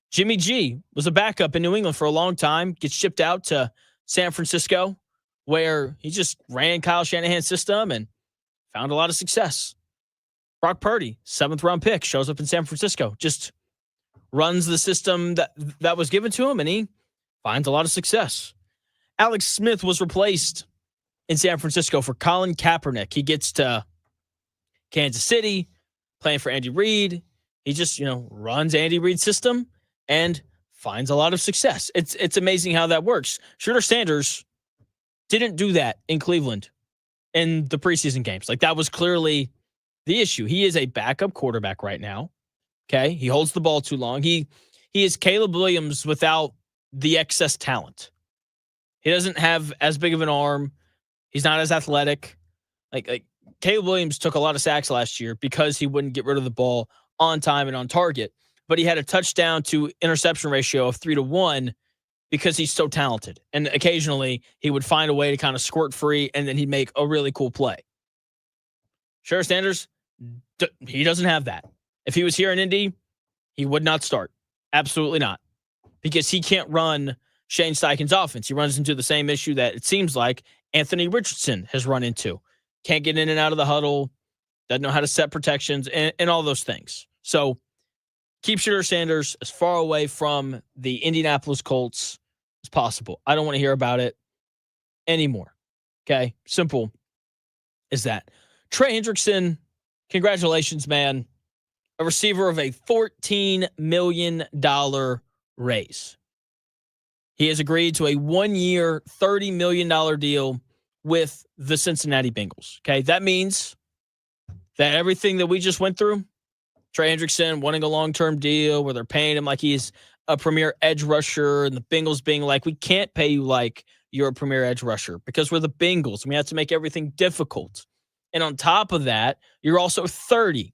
B: Jimmy G was a backup in New England for a long time, gets shipped out to San Francisco, where he just ran Kyle Shanahan's system and found a lot of success. Brock Purdy, 7th-round pick, shows up in San Francisco, just runs the system that was given to him, and he finds a lot of success. Alex Smith was replaced in San Francisco for Colin Kaepernick. He gets to Kansas City, playing for Andy Reid. He just, runs Andy Reid's system and finds a lot of success. It's amazing how that works. Shedeur Sanders didn't do that in Cleveland in the preseason games. Like, that was clearly the issue. He is a backup quarterback right now. Okay. He holds the ball too long. He is Caleb Williams without the excess talent. He doesn't have as big of an arm. He's not as athletic. Like Caleb Williams took a lot of sacks last year because he wouldn't get rid of the ball on time and on target, but he had a touchdown to interception ratio of 3-1 because he's so talented. And occasionally he would find a way to kind of squirt free and then he'd make a really cool play. Shedeur Sanders, he doesn't have that. If he was here in Indy, he would not start. Absolutely not. Because he can't run Shane Steichen's offense. He runs into the same issue that it seems like Anthony Richardson has run into. Can't get in and out of the huddle, doesn't know how to set protections, and all those things. So keep Shedeur Sanders as far away from the Indianapolis Colts as possible. I don't want to hear about it anymore. Okay? Simple as that. Trey Hendrickson, congratulations, man. A receiver of a $14 million raise. He has agreed to a 1-year, $30 million deal with the Cincinnati Bengals. Okay, that means that everything that we just went through, Trey Hendrickson wanting a long-term deal where they're paying him like he's a premier edge rusher, and the Bengals being like, we can't pay you like you're a premier edge rusher because we're the Bengals and we have to make everything difficult. And on top of that, you're also 30.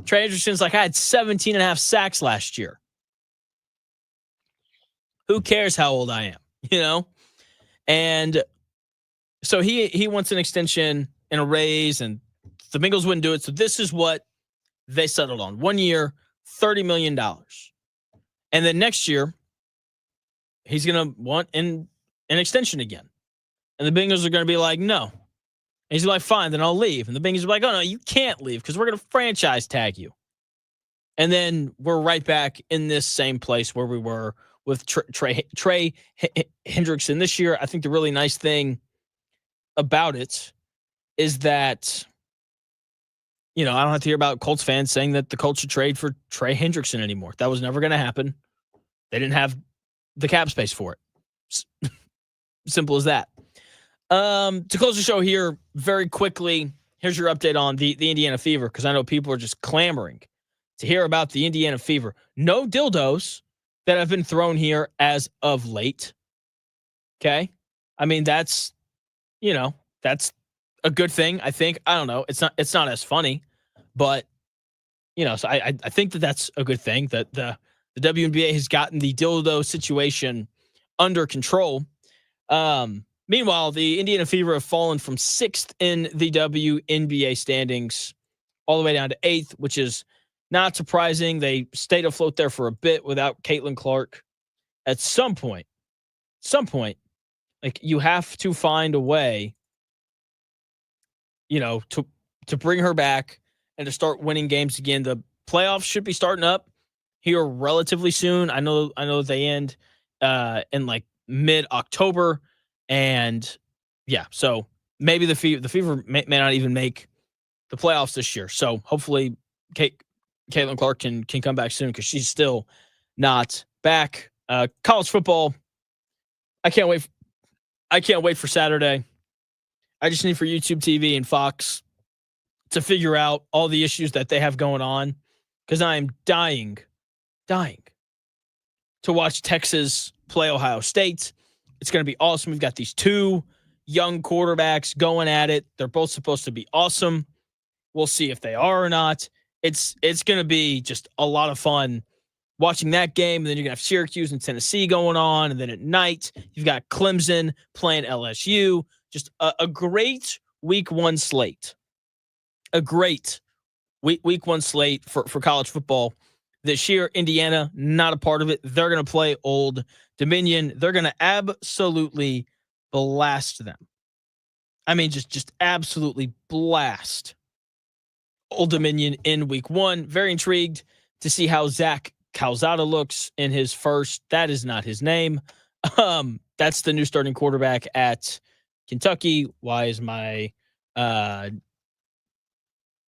B: Trey Hendrickson's like, I had 17 and a half sacks last year. Who cares how old I am, you know? And so he wants an extension and a raise, and the Bengals wouldn't do it. So this is what they settled on. 1 year, $30 million. And then next year, he's going to want an extension again. And the Bengals are going to be like, no. And he's like, fine, then I'll leave. And the Bengals are like, oh, no, you can't leave because we're going to franchise tag you. And then we're right back in this same place where we were with Trey Hendrickson this year. I think the really nice thing about it is that, you know, I don't have to hear about Colts fans saying that the Colts should trade for Trey Hendrickson anymore. That was never going to happen. They didn't have the cap space for it. Simple as that. To close the show here very quickly, here's your update on the Indiana Fever, because I know people are just clamoring to hear about the Indiana Fever. No dildos that have been thrown here as of late. Okay? I mean, that's, you know, that's a good thing, I think. I don't know. It's not as funny, but, you know, so I think that that's a good thing, that the WNBA has gotten the dildo situation under control. Meanwhile, the Indiana Fever have fallen from 6th in the WNBA standings all the way down to 8th, which is not surprising. They stayed afloat there for a bit without Caitlin Clark. At some point, like, you have to find a way, you know, to bring her back and to start winning games again. The playoffs should be starting up here relatively soon. I know they end in like mid-October, and yeah, so maybe the Fever may not even make the playoffs this year. So hopefully Caitlin Clark can come back soon, because she's still not back. College football, I can't wait for Saturday. I just need for YouTube TV and Fox to figure out all the issues that they have going on, because I am dying to watch Texas play Ohio State. It's going to be awesome. We've got these two young quarterbacks going at it. They're both supposed to be awesome. We'll see if they are or not. It's going to be just a lot of fun watching that game. And then you're going to have Syracuse and Tennessee going on. And then at night, you've got Clemson playing LSU. Just a great week one slate. A great week one slate for college football this year. Indiana, not a part of it. They're going to play Old Dominion. They're going to absolutely blast them. I mean, just absolutely blast Old Dominion in week one. Very intrigued to see how Zach Calzada looks in his first. That is not his name. That's the new starting quarterback at Kentucky. Why is my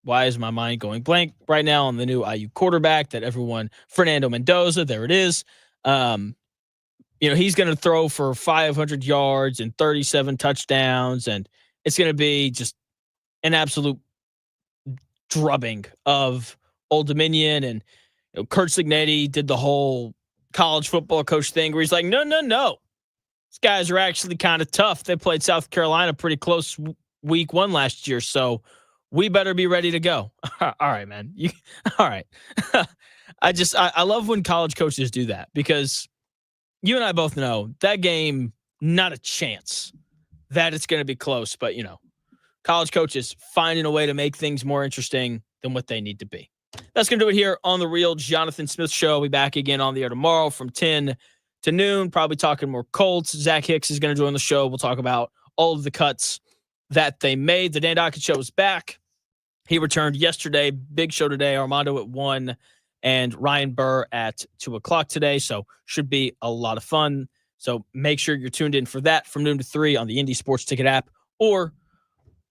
B: mind going blank right now on the new IU quarterback that everyone, Fernando Mendoza, there it is. You know, he's going to throw for 500 yards and 37 touchdowns, and it's going to be just an absolute drubbing of Old Dominion. And you know, Kurt Cignetti did the whole college football coach thing where he's like, no. These guys are actually kind of tough. They played South Carolina pretty close week one last year, so we better be ready to go. All right, man. All right. I love when college coaches do that, because you and I both know that game, not a chance that it's going to be close. But, you know, college coaches finding a way to make things more interesting than what they need to be. That's going to do it here on the Real Jonathan Smith Show. We'll be back again on the air tomorrow from 10 to noon, probably talking more Colts. Zach Hicks is going to join the show. We'll talk about all of the cuts that they made. The Dan Dockett Show is back. He returned yesterday. Big show today. Armando at 1 and Ryan Burr at 2 o'clock today. So should be a lot of fun. So make sure you're tuned in for that from noon to 3 on the Indy Sports Ticket app or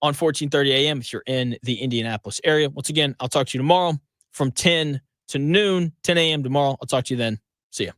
B: on 14:30 a.m. if you're in the Indianapolis area. Once again, I'll talk to you tomorrow from 10 to noon, 10 a.m. tomorrow. I'll talk to you then. See ya.